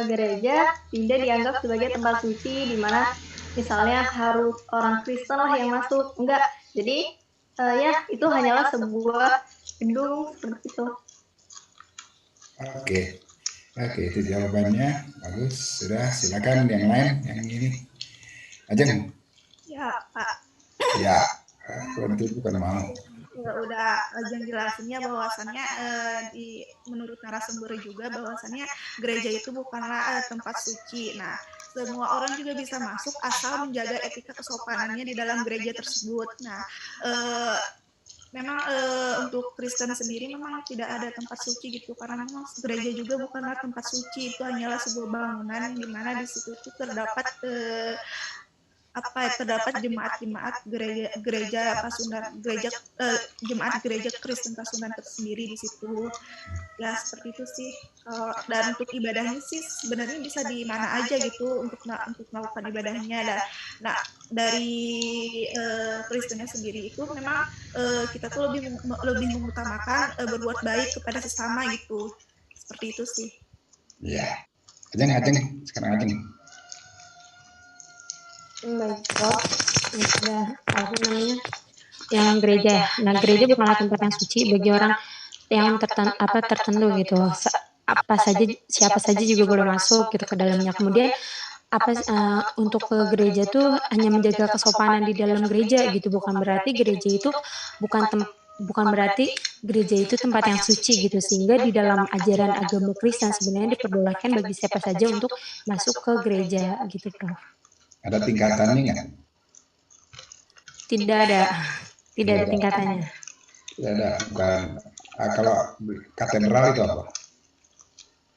gereja tidak dianggap sebagai tempat suci di mana misalnya harus orang Kristen lah yang masuk, enggak. Jadi ya itu hanyalah sebuah gedung seperti itu. Oke, itu jawabannya bagus. Sudah, silakan yang lain, yang ini. Ajeng. Ya Pak. Ya. Itu bukan mau. Ya, udah Ajeng jelasinnya bahwasannya menurut narasumber juga bahwasannya gereja itu bukanlah tempat suci. Nah, semua orang juga bisa masuk asal menjaga etika kesopanannya di dalam gereja tersebut. Nah, memang untuk Kristen sendiri memang tidak ada tempat suci gitu, karena memang gereja juga bukanlah tempat suci, itu hanyalah sebuah bangunan di mana di situ itu terdapat terdapat jemaat gereja Pasundan, jemaat gereja Kristen Pasundan tersendiri di situ. Ya seperti itu sih. Dan untuk ibadahnya sih sebenarnya bisa di mana aja gitu untuk melakukan ibadahnya. Nah dari Kristennya sendiri itu memang kita tuh lebih mengutamakan berbuat baik kepada sesama gitu. Seperti itu sih. Iya. Ajeng sekarang. Baik, Prof. Apa namanya? Yang gereja ya. Nah, gereja bukanlah tempat yang suci bagi orang yang tertentu gitu. Siapa saja juga boleh masuk gitu ke dalamnya. Kemudian untuk ke gereja tuh hanya menjaga kesopanan di dalam gereja gitu, bukan berarti gereja itu bukan berarti gereja itu tempat yang suci gitu, sehingga di dalam ajaran agama Kristen sebenarnya diperbolehkan bagi siapa saja untuk masuk ke gereja gitu, Prof. Ada tingkatannya nggak? Tidak ada tingkatannya. Tidak ada, bukan. Kalau katedral itu apa?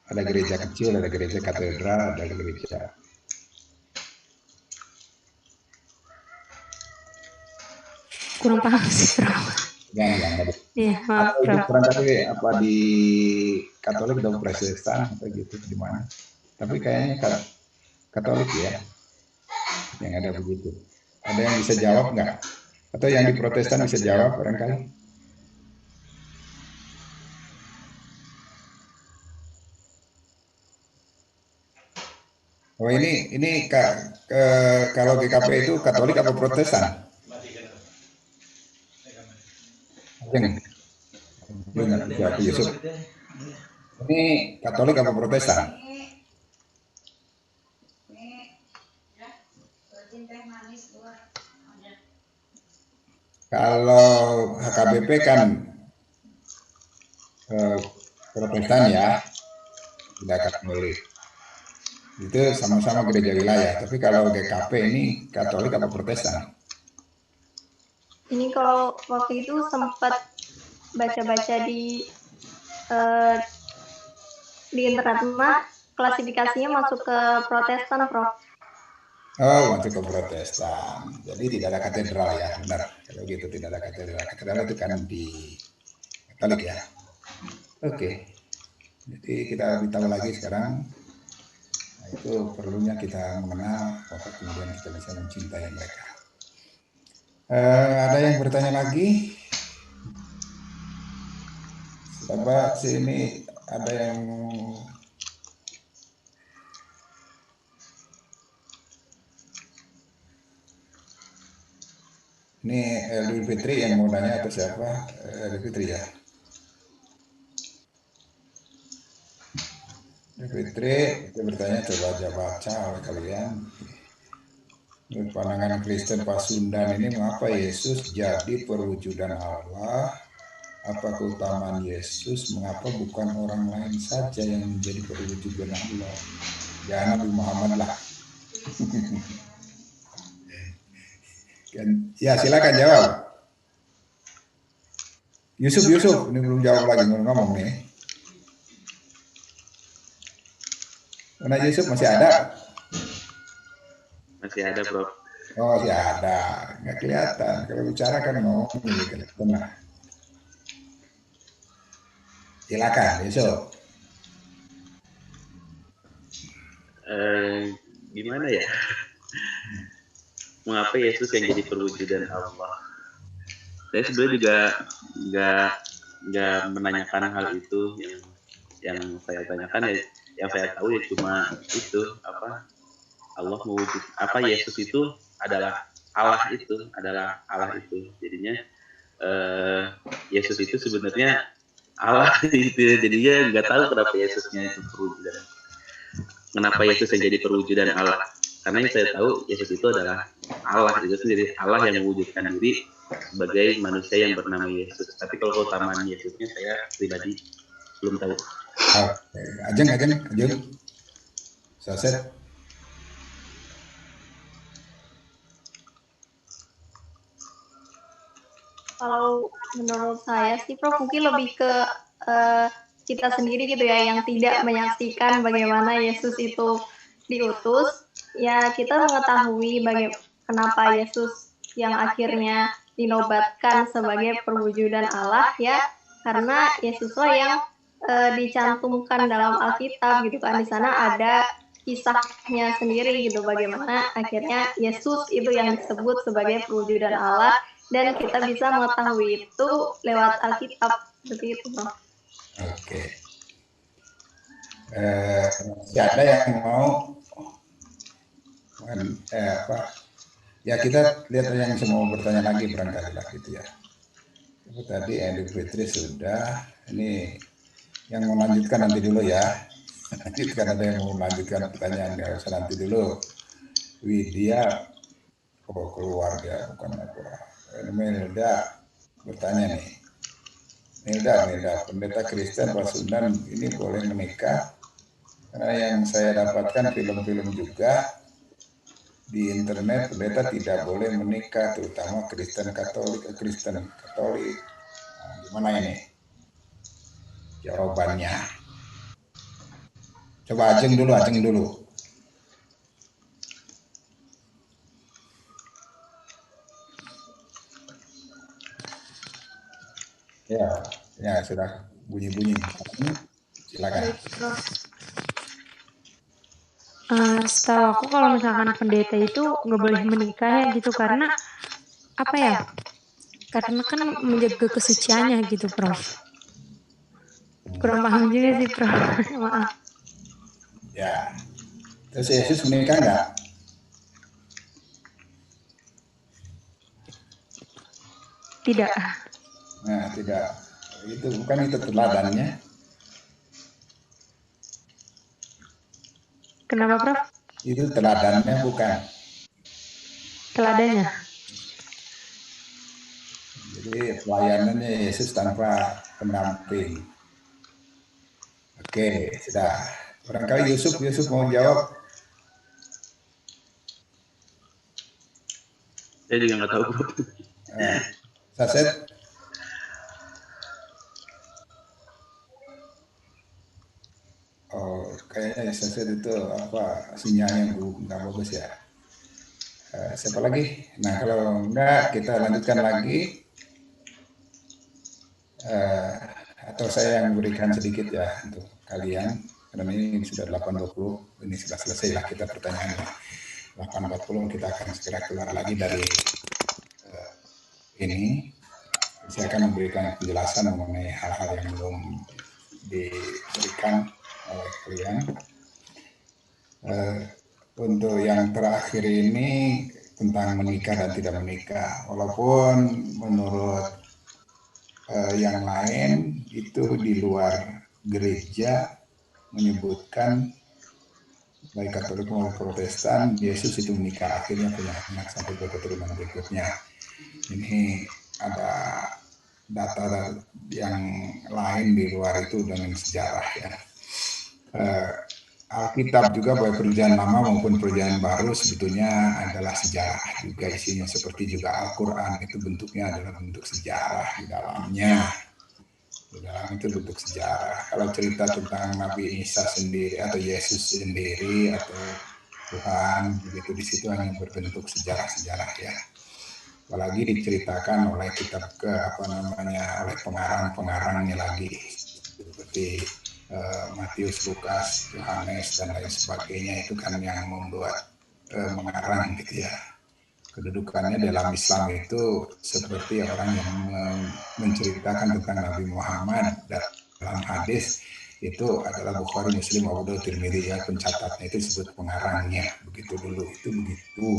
Ada gereja kecil, ada gereja katedral, ada gereja. Kurang paham sih, Prof. Iya, maaf, Atau itu Prof. barangkali apa di Katolik atau Protestan atau gitu di mana? Tapi kayaknya Katolik ya, yang ada begitu. Ada yang bisa jawab nggak? Atau yang di Protestan bisa jawab barangkali? Oh ini kalau GKP itu Katolik apa Protestan? Yusuf. Ini Katolik apa Protestan? Kalau HKBP kan Protestan ya, tidak Katolik. Itu sama-sama gereja wilayah. Tapi kalau GKP ini Katolik apa Protestan? Ini kalau waktu itu sempat baca-baca di internet mah klasifikasinya masuk ke Protestan, Prof. Oh, masuk ke Protestan. Jadi tidak ada katedral ya, benar. Kalau gitu tidak ada katedral. Katedral itu kan di Katolik ya. Oke. Jadi kita lebih tahu lagi sekarang. Nah, itu perlunya kita mengenal, maka kemudian kita bisa mencintai mereka. Ada yang bertanya lagi? Coba sini ada yang ini Elvi Fitri yang mau nanya atau siapa? Elvi Fitri ya. Elvi Fitri itu bertanya, coba baca oleh kalian. Menurut pandangan Kristen Pasundan ini, mengapa Yesus jadi perwujudan Allah? Apa keutamaan Yesus? Mengapa bukan orang lain saja yang menjadi perwujudan Allah? Ya Nabi Muhammad lah. Ya silakan jawab. Yusuf, ini belum jawab lagi, ngomong nih. Mana Yusuf masih ada? Masih ada, Bro. Oh, masih ada. Nggak kelihatan. Kalau bicara kan ngomong jadi kelihatan. Silakan, Yusuf. Gimana ya? Mengapa Yesus yang jadi perwujudan Allah? Saya sebenarnya juga nggak menanyakan hal itu. Yang saya tanyakan ya, yang saya tahu ya cuma itu apa? Allah mewujud Yesus itu adalah Allah itu. Jadinya Yesus itu sebenarnya Allah itu. Jadinya nggak tahu kenapa Yesusnya itu perwujudan. Kenapa Yesus yang jadi perwujudan Allah? Karena yang saya tahu Yesus itu adalah Allah itu sendiri, Allah yang mewujudkan diri sebagai manusia yang bernama Yesus. Tapi kalau keutamaan Yesusnya saya pribadi belum tahu. Ajeng. Selesai. Kalau menurut saya sih, Prof, mungkin lebih ke kita sendiri gitu ya, yang tidak menyaksikan bagaimana Yesus itu diutus. Ya, kita mengetahui kenapa Yesus yang akhirnya dinobatkan sebagai perwujudan Allah ya, karena Yesuslah yang dicantumkan dalam Alkitab gitu kan. Di sana ada kisahnya sendiri gitu, bagaimana akhirnya Yesus itu yang disebut sebagai perwujudan Allah. Dan kita bisa mengetahui itu lewat Alkitab, seperti itu, Bang. Oke. Ada yang mau ya kita lihat yang semua bertanya lagi barangkali lah gitu ya. Tadi Elvi Fitri sudah, ini yang melanjutkan nanti dulu ya. Lanjutkan, ada yang mau melanjutkan pertanyaan, nggak usah nanti dulu. Widya, keluar dia, bukan apa. Ini Melda bertanya nih. Melda, pendeta Kristen Pasundan ini boleh menikah? Karena yang saya dapatkan film-film juga di internet, pendeta tidak boleh menikah, terutama Kristen Katolik. Nah, gimana ini jawabannya? Coba Ajeng dulu. Ya sudah bunyi-bunyi. Silakan. Setahu aku kalau misalkan pendeta itu nggak boleh menikah ya gitu, karena apa ya? Karena kan menjaga kesuciannya gitu, Prof. Kurang paham juga sih, Prof. Maaf. Ya. Terus Yesus menikah nggak? Tidak. Nah, tidak. Itu bukan itu teladannya. Kenapa, Prof? Itu teladannya bukan. Teladannya. Jadi pelayanannya Yesus tanpa pendamping. Oke, sudah. Barangkali Yusuf mau jawab. Saya juga nggak tahu, Bro. Saset. Oh, kayaknya Saset itu apa sinyalnya nggak bagus ya. Siapa lagi? Nah, kalau enggak kita lanjutkan lagi. Atau saya yang berikan sedikit ya untuk kalian, karena ini sudah 8.20, ini sudah selesai lah kita pertanyaannya. 8.40 kita akan segera keluar lagi dari ini. Saya akan memberikan penjelasan mengenai hal-hal yang belum diberikan oleh kalian. Untuk yang terakhir ini tentang menikah dan tidak menikah, walaupun menurut yang lain itu di luar gereja menyebutkan baik Katolik maupun Protestan, Yesus itu menikah, akhirnya punya anak sampai ke keturunan berikutnya. Ini ada data yang lain di luar itu dengan sejarah ya. Alkitab juga baik perjanjian lama maupun perjanjian baru sebetulnya adalah sejarah juga isinya, seperti juga Al-Quran itu bentuknya adalah bentuk sejarah di dalamnya. Di dalam itu bentuk sejarah. Kalau cerita tentang Nabi Isa sendiri atau Yesus sendiri atau Tuhan begitu, di situ hanya berbentuk sejarah-sejarah ya. Apalagi diceritakan oleh kitab oleh pengarang-pengarangnya lagi seperti Matius, Lukas, Yohanes dan lain sebagainya, itu kan yang membuat mengarang gitu ya. Kedudukannya dalam Islam itu seperti orang yang menceritakan tentang Nabi Muhammad dalam hadis itu adalah Bukhari, Muslim, Abu Daud, Tirmidzi ya, pencatatnya itu disebut pengarangnya, begitu dulu itu begitu.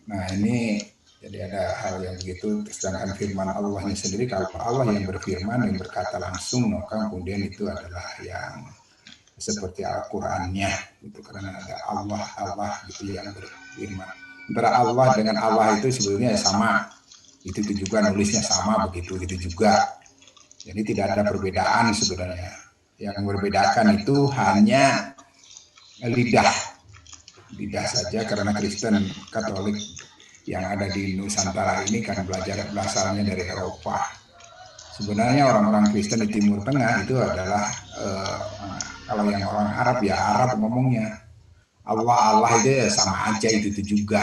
Nah ini jadi ada hal yang begitu. Sedangkan firman Allahnya sendiri, kalau Allah yang berfirman yang berkata langsung, maka kemudian itu adalah yang seperti Al-Qurannya itu, karena ada Allah gitu yang berfirman. Antara Allah dengan Allah itu sebetulnya sama, itu juga nulisnya sama begitu juga. Jadi tidak ada perbedaan sebenarnya. Yang membedakan itu hanya lidah saja, karena Kristen Katolik yang ada di Nusantara ini kan belajarnya dari Eropa. Sebenarnya orang-orang Kristen di Timur Tengah itu adalah kalau yang orang Arab ya Arab ngomongnya Allah itu ya sama aja itu juga.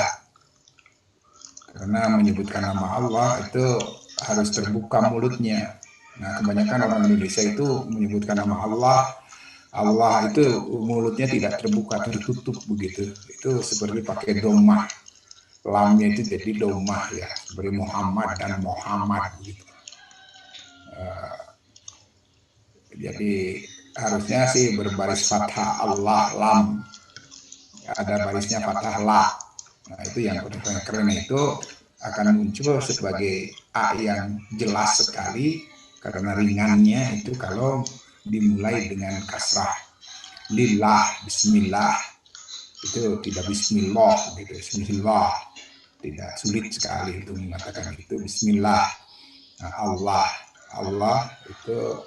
Karena menyebutkan nama Allah itu harus terbuka mulutnya. Nah, kebanyakan orang Indonesia itu menyebutkan nama Allah itu mulutnya tidak terbuka, tertutup begitu. Itu seperti pakai domah. Lamnya itu jadi domah ya, seperti Muhammad dan Muhammad gitu. Jadi harusnya sih berbaris fathah Allah lam, ada barisnya fathah la. Nah itu yang keren itu akan muncul sebagai A yang jelas sekali, karena ringannya itu kalau dimulai dengan kasrah lillah, bismillah, itu tidak bismillah gitu, bismillah, tidak sulit sekali untuk mengatakan itu bismillah. Nah, Allah itu,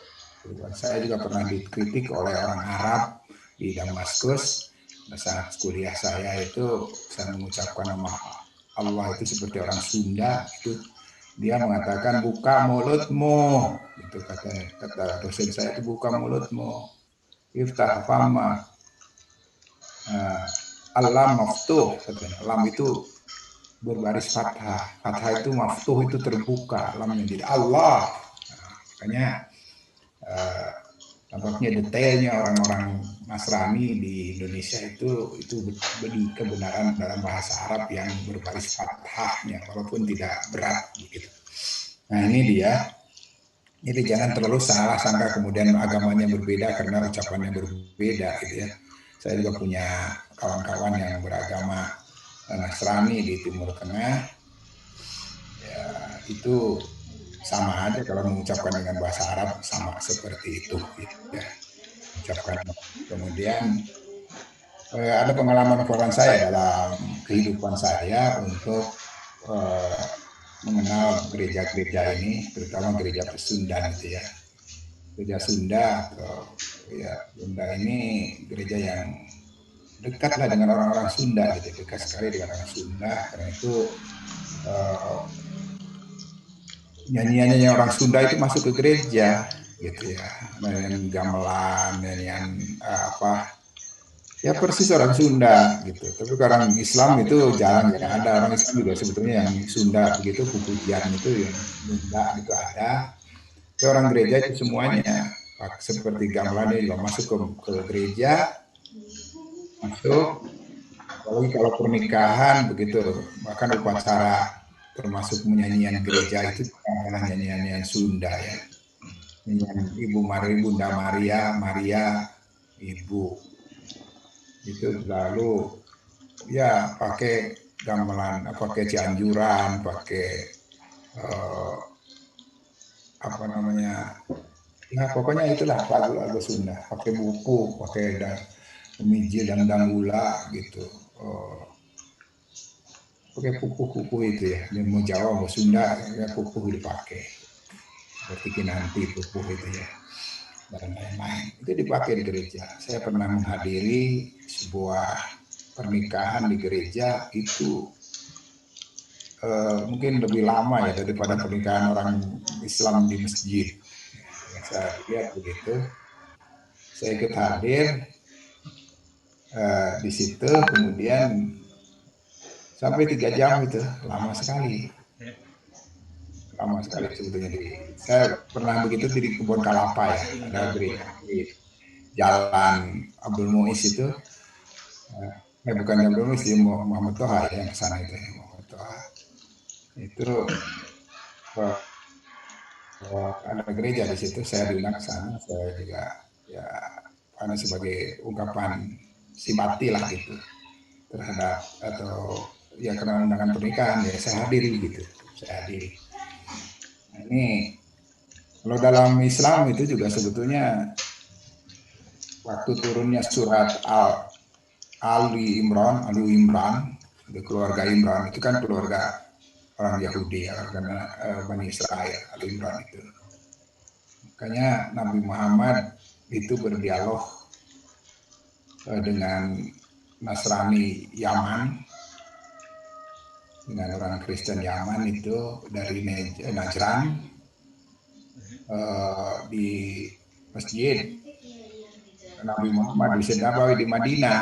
saya juga pernah dikritik oleh orang Arab di Damaskus. Saat kuliah saya itu, saya mengucapkan nama Allah itu seperti orang Sunda, itu dia mengatakan buka mulutmu, itu kata dosen saya, itu buka mulutmu, iftah fama, alam maftuh, katanya. Lam itu berbaris fathah, fathah itu maftuh itu terbuka, lamnya jadi Allah. Nah, makanya tampaknya detailnya orang-orang Nasrani di Indonesia itu kebenaran dalam bahasa Arab yang berbaris fathahnya walaupun tidak berat begitu. Nah ini dia, jadi jangan terlalu salah sangka kemudian agamanya berbeda karena ucapannya berbeda gitu ya. Saya juga punya kawan-kawan yang beragama Nasrani di Timur Tengah, ya itu sama aja kalau mengucapkan dengan bahasa Arab sama seperti itu gitu ya. Ucapkan. Kemudian ada pengalaman saya dalam kehidupan saya untuk mengenal gereja-gereja ini, terutama gereja Pasundan gitu ya. Gereja Sunda atau ya Sunda ini gereja yang dekatlah dengan orang-orang Sunda gitu, dekat sekali dengan orang Sunda, karena itu nyanyiannya orang Sunda itu masuk ke gereja gitu ya, nyanyian gamelan, nyanyian ya persis orang Sunda gitu. Tapi orang Islam itu jarang ada, orang Islam juga sebetulnya yang Sunda begitu, pujian itu yang Sunda itu ada. Tapi orang gereja itu semuanya seperti gamelan ini juga masuk ke gereja, masuk. Apalagi kalau pernikahan begitu, bahkan upacara termasuk nyanyian gereja itu adalah nyanyian Sunda ya. Nyanyian Ibu Maria, Bunda Maria, Ibu. Itu lalu ya pakai gamelan, pakai cianjuran, pakai ya pokoknya itulah lagu-lagu Sunda, pakai buku, pakai mijil dan danggula gitu. Pakai kuku-kuku itu ya, mau Jawa mau Sunda ya kuku dipakai, seperti kinanti kuku itu ya, dan lain-lain itu dipakai di gereja. Saya pernah menghadiri sebuah pernikahan di gereja itu mungkin lebih lama ya daripada pernikahan orang Islam di masjid. Saya lihat begitu, saya ikut hadir di situ, kemudian sampai 3 jam itu, lama sekali sebetulnya. Saya pernah begitu di Kebun Kalapa ya, ada gereja di Jalan Abdul Muiz itu, bukan Abdul Muiz, Muhammad Toha yang kesana itu, Muhammad Toha itu ada gereja di situ. Saya diundang ke sana, saya juga ya karena sebagai ungkapan simpati lah gitu terhadap atau ya karena undangan pernikahan ya saya hadiri gitu, saya hadiri. Nah, ini kalau dalam Islam itu juga sebetulnya waktu turunnya surat Ali Imran, keluarga Imran itu kan keluarga orang Yahudi ya, karena Bani Israel, Ali Imran itu. Makanya Nabi Muhammad itu berdialog dengan Nasrani Yaman, dengan orang Kristen Yaman itu dari Najran di masjid Nabi Muhammad di Nabawi di Madinah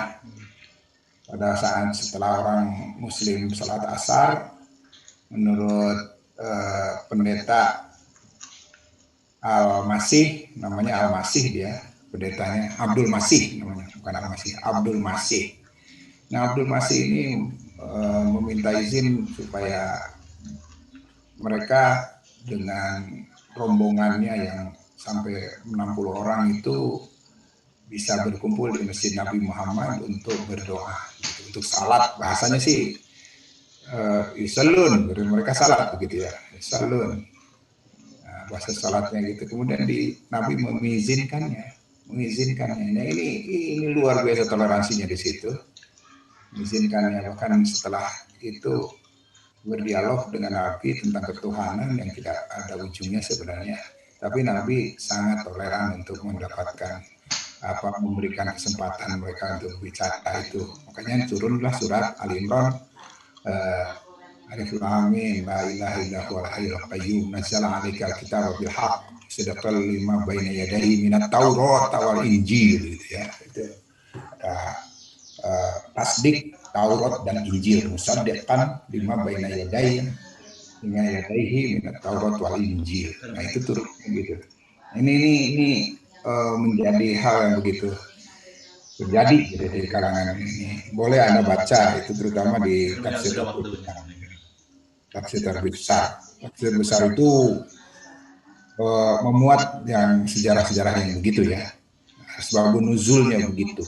pada saat setelah orang Muslim salat asar. Menurut pendeta Al-Masih, namanya Al-Masih dia, pendetanya Abdul Masih namanya, bukan Al-Masih, Abdul Masih. Nah Abdul Masih ini meminta izin supaya mereka dengan rombongannya yang sampai 60 orang itu bisa berkumpul di Masjid Nabi Muhammad untuk berdoa, untuk salat. Bahasanya sih Salun, mereka salat begitu ya, salun. Nah, bahasa salatnya gitu. Kemudian Nabi mengizinkannya mengizinkannya. Nah, ini luar biasa toleransinya di situ. Mengizinkannya, bahkan setelah itu berdialog dengan Nabi tentang ketuhanan yang tidak ada ujungnya sebenarnya. Tapi Nabi sangat toleran untuk mendapatkan memberikan kesempatan mereka untuk bicara itu. Makanya turunlah surat Al-Imran, Alif Lam Mim, la ilaha illa huwal hayyul qayyum, nazzala 'alaikal kitaba bil haqq, sadaqal lima baina yadayhi minat Taurat wal Injil, gitu ya. Itu ada tasdik Taurat dan Injil, musaddiqan lima baina yadayhi minat Taurat wal Injil. Nah, itu turun gitu. Ini menjadi hal yang begitu terjadi gitu, di kalangan ini. Boleh Anda baca itu, terutama di tafsir besar. Tafsir besar itu memuat yang sejarah-sejarah yang begitu ya. Asbabun nuzulnya begitu.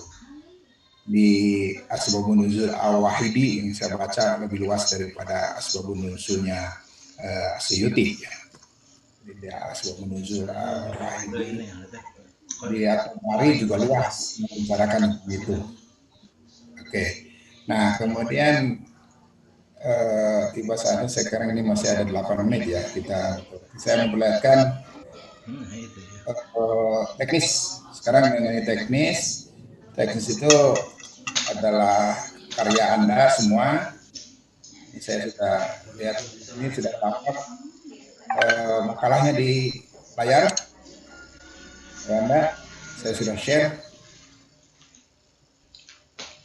Di Asbabun Nuzul Al-Wahidi yang saya baca lebih luas daripada Asbabun Nuzulnya Suyuti ya. Di Asbabun Nuzul Al-Wahidi di At-Tabari juga luas membicarakan begitu. Oke. Nah, kemudian tiba saatnya, sekarang ini masih ada 8 menit ya, saya memperlihatkan teknis. Sekarang mengenai teknis itu adalah karya Anda semua. Ini saya sudah lihat, ini sudah tampak makalahnya di layar Anda. Saya sudah share.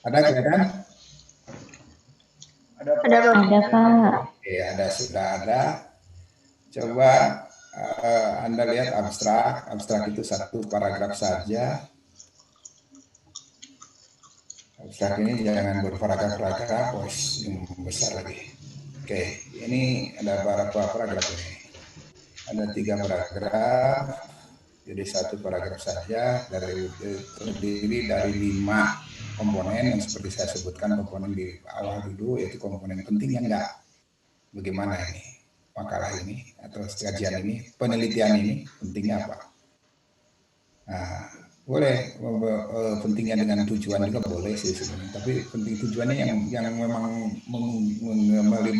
Ada kelihatan? Ada Pak. Oke, sudah ada. Coba Anda lihat abstrak. Abstrak itu 1 paragraf saja. Abstrak ini jangan berparagraf-paragraf, bos, yang besar lagi. Oke, ini ada berapa paragraf ini? Ada 3 paragraf. Jadi 1 paragraf saja, terdiri dari 5 komponen yang seperti saya sebutkan komponen di awal dulu, yaitu komponen pentingnya enggak. Bagaimana ini makalah ini atau kajian ini, penelitian ini pentingnya apa? Nah, boleh pentingnya dengan tujuan juga boleh sih sebenarnya, tapi penting tujuannya yang memang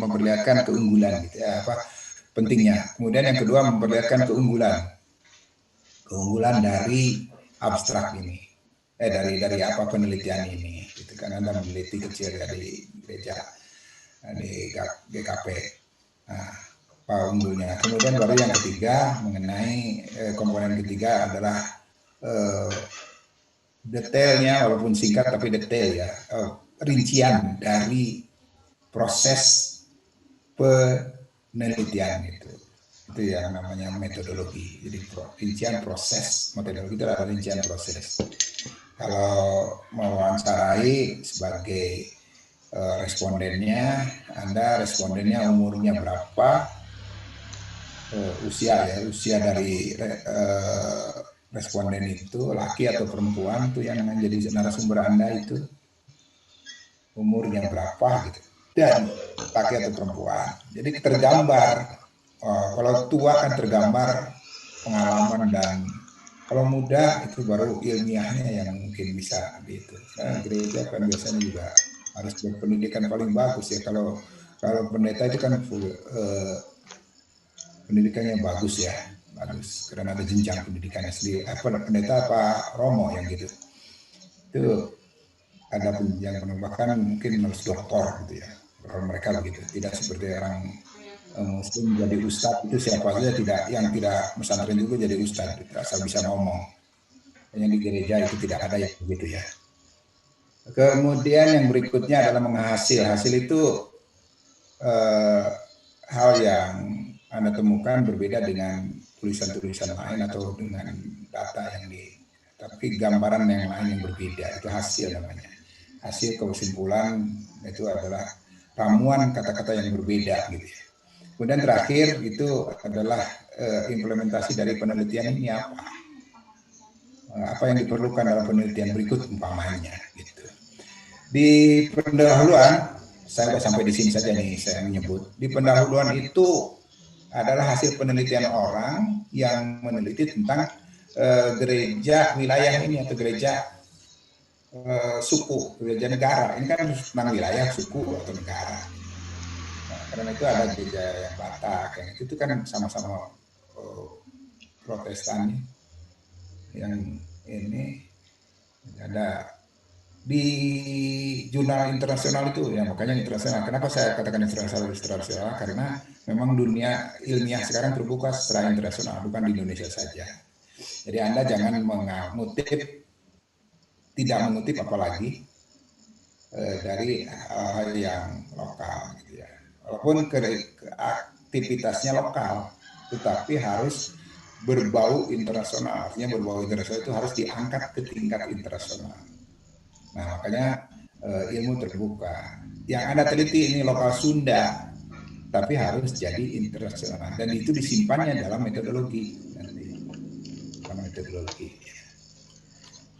memperlihatkan keunggulan gitu ya, pentingnya. Kemudian yang kedua memperlihatkan keunggulan dari abstrak ini, dari apa penelitian ini, gitu kan. Anda meneliti kecil dari gereja di GKP, nah, apa unggulnya. Kemudian baru yang ketiga mengenai komponen ketiga adalah detailnya, walaupun singkat tapi detail ya, rincian dari proses penelitian itu yang namanya metodologi. Jadi rincian proses, metodologi itu adalah rincian proses. Kalau mewawancarai sebagai respondennya, Anda respondennya umurnya berapa, usia dari responden itu laki atau perempuan, itu yang menjadi narasumber Anda itu umurnya berapa gitu, dan laki atau perempuan. Jadi tergambar. Kalau tua kan tergambar pengalaman, dan kalau muda itu baru ilmiahnya yang mungkin bisa gitu. Nah, gereja kan biasanya juga harus berpendidikan paling bagus ya. Kalau pendeta itu kan pendidikannya bagus ya, bagus karena ada jenjang pendidikannya sendiri. Pendeta apa romo yang gitu, itu ada jenjang bahkan mungkin harus doktor gitu ya. Kalau mereka begitu, tidak seperti orang Muslim jadi ustadz itu siapa saja yang tidak pesantren juga jadi ustadz, asal bisa ngomong. Yang di gereja itu tidak ada yang begitu ya. Kemudian yang berikutnya adalah hasil itu hal yang Anda temukan berbeda dengan tulisan-tulisan lain atau dengan data tapi gambaran yang lain yang berbeda, itu hasil namanya. Hasil kesimpulan itu adalah ramuan kata-kata yang berbeda gitu ya. Kemudian terakhir itu adalah implementasi dari penelitian ini apa yang diperlukan dalam penelitian berikut umpamanya gitu. Di pendahuluan, saya sampai di sini saja nih saya menyebut. Di pendahuluan itu adalah hasil penelitian orang yang meneliti tentang gereja wilayah ini atau gereja suku, gereja negara. Ini kan tentang wilayah, suku atau negara. Nah, karena itu ada gereja yang Batak, yang itu kan sama-sama Protestan. Yang ini ada di jurnal internasional itu, ya makanya internasional. Kenapa saya katakan internasional? Karena memang dunia ilmiah sekarang terbuka secara internasional, bukan di Indonesia saja. Jadi Anda jangan mengutip, tidak mengutip apalagi dari hal yang lokal, gitu ya. Walaupun aktivitasnya lokal, tetapi harus berbau internasional. Artinya berbau internasional itu harus diangkat ke tingkat internasional. Nah, makanya ilmu terbuka. Yang Anda teliti ini lokal Sunda, tapi harus jadi internasional. Dan itu disimpannya dalam metodologi. Nanti, dalam metodologi.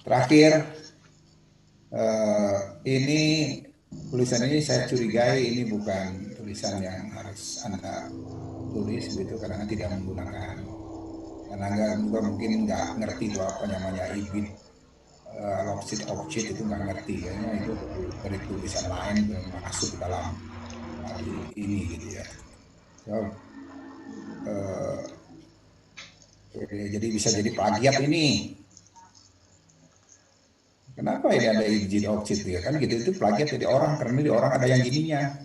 Terakhir, ini tulisan ini saya curigai ini bukan tulisan yang harus Anda tulis gitu, karena tidak menggunakan. Karena Anda juga mungkin nggak ngerti itu apa namanya ibid, object itu nggak ngerti, kayaknya itu dari tulisan lain yang masuk dalam ini gitu ya. So, jadi bisa jadi plagiat ini. Kenapa ini ada ibid object ya kan gitu, itu plagiat dari orang, karena di orang ada yang gininya.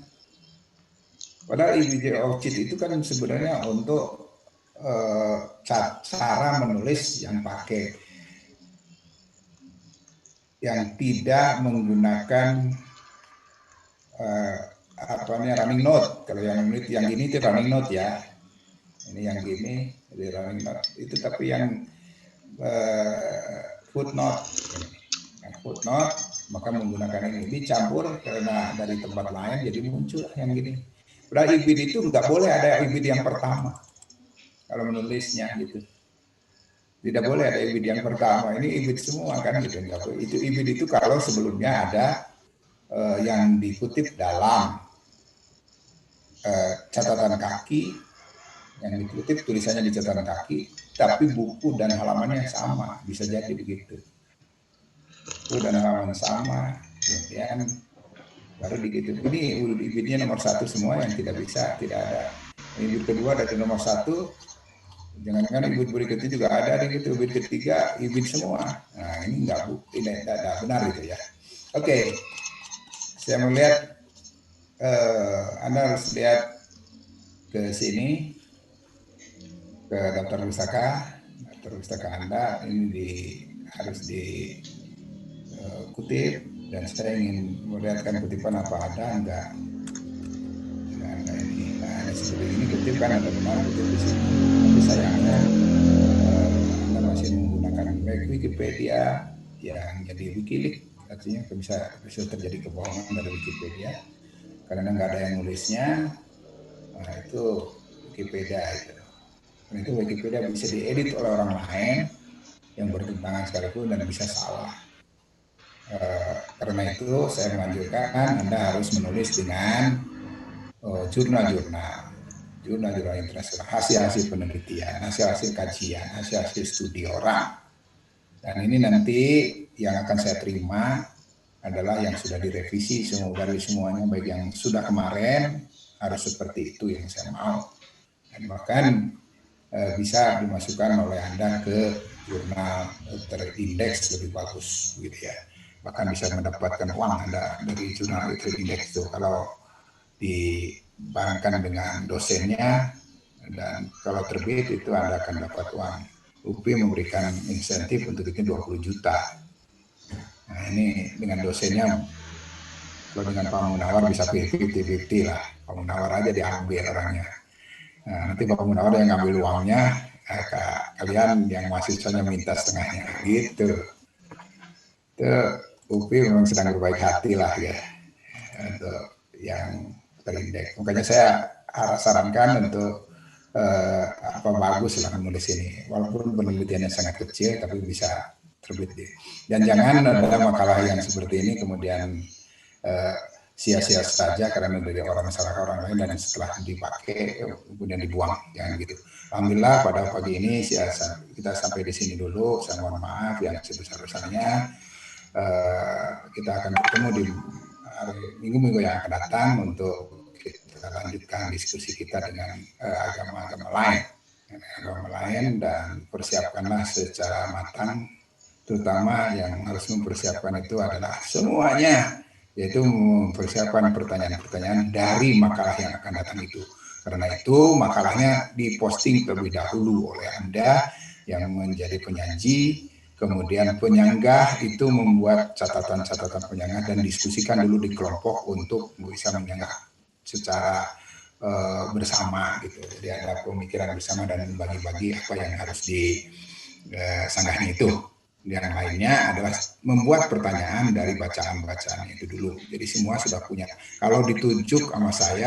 Padahal ibid object itu kan sebenarnya untuk cara menulis yang pakai, yang tidak menggunakan running note. Kalau yang gini itu running note ya, ini yang gini jadi running note itu, tapi yang footnote, maka menggunakan ini dicampur karena dari tempat lain jadi muncul yang gini. Padahal ibid itu nggak boleh ada ibid yang pertama. Kalau menulisnya gitu, tidak boleh ada ibid yang pertama. Ini ibid semua kan gitu. Itu ibid itu kalau sebelumnya ada yang dikutip dalam catatan kaki, yang dikutip tulisannya di catatan kaki, tapi buku dan halamannya sama, bisa jadi begitu. Buku dan halaman sama, kemudian baru begitu. Ini ibidnya nomor 1 semua, yang tidak bisa, tidak ada. Ibid kedua dari nomor 1. Jangan-jangan ibid berikutnya juga ada gitu, ibid ketiga, ibid semua. Nah, ini tidak benar itu ya. Oke, saya melihat Anda harus lihat ke sini, ke daftar pustaka Anda, ini harus dikutip, dan saya ingin melihatkan kutipan apa ada, enggak ini. Nah, ini seperti ini kutip kan, ada benar kutip di sini. Tapi sayangnya Anda masih menggunakan baik Wikipedia yang jadi Wikileaks, artinya bisa terjadi kebohongan dari Wikipedia karena nggak ada yang nulisnya. Nah, itu Wikipedia itu. Dan itu Wikipedia bisa diedit oleh orang lain yang bertentangan sekalipun dan bisa salah. Karena itu saya menganjurkan Anda harus menulis dengan jurnal internasional, hasil-hasil penelitian, hasil-hasil kajian, hasil-hasil studi orang. Dan ini nanti yang akan saya terima adalah yang sudah direvisi dari semuanya, baik yang sudah kemarin harus seperti itu yang saya mau, dan bahkan bisa dimasukkan oleh Anda ke jurnal terindeks lebih bagus gitu ya. Bahkan bisa mendapatkan uang Anda dari jurnal terindeks itu kalau dibarangkan dengan dosennya, dan kalau terbit itu Anda akan dapat uang. UPI memberikan insentif untuk itu 20 juta. Nah, ini dengan dosennya, kalau dengan Pak Munawar bisa 50-50 lah. Pak Munawar aja diambil orangnya. Nah, nanti Pak Munawar yang ngambil uangnya, kalian yang mahasiswanya minta setengahnya gitu. Itu UPI memang sedang berbaik hati lah ya untuk yang terindeks. Makanya saya sarankan untuk bagus lah menulis ini, walaupun penelitiannya sangat kecil tapi bisa terbit. Dan jangan ada makalah yang seperti ini kemudian sia-sia saja karena dari masyarakat orang lain dan setelah dipakai kemudian dibuang, jangan gitu. Alhamdulillah pada pagi ini kita sampai di sini dulu. Saya mohon maaf yang sebesar-besarnya. Kita akan bertemu di minggu-minggu yang akan datang untuk kita lanjutkan diskusi kita dengan agama-agama lain dan persiapkanlah secara matang, terutama yang harus mempersiapkan itu adalah semuanya, yaitu mempersiapkan pertanyaan-pertanyaan dari makalah yang akan datang itu. Karena itu makalahnya diposting terlebih dahulu oleh Anda yang menjadi penyaji, kemudian penyanggah itu membuat catatan-catatan penyanggah dan diskusikan dulu di kelompok untuk bisa menyanggah secara bersama gitu. Jadi ada pemikiran bersama dan bagi-bagi apa yang harus disanggahnya itu. Yang lainnya adalah membuat pertanyaan dari bacaan-bacaan itu dulu. Jadi semua sudah punya. Kalau ditunjuk sama saya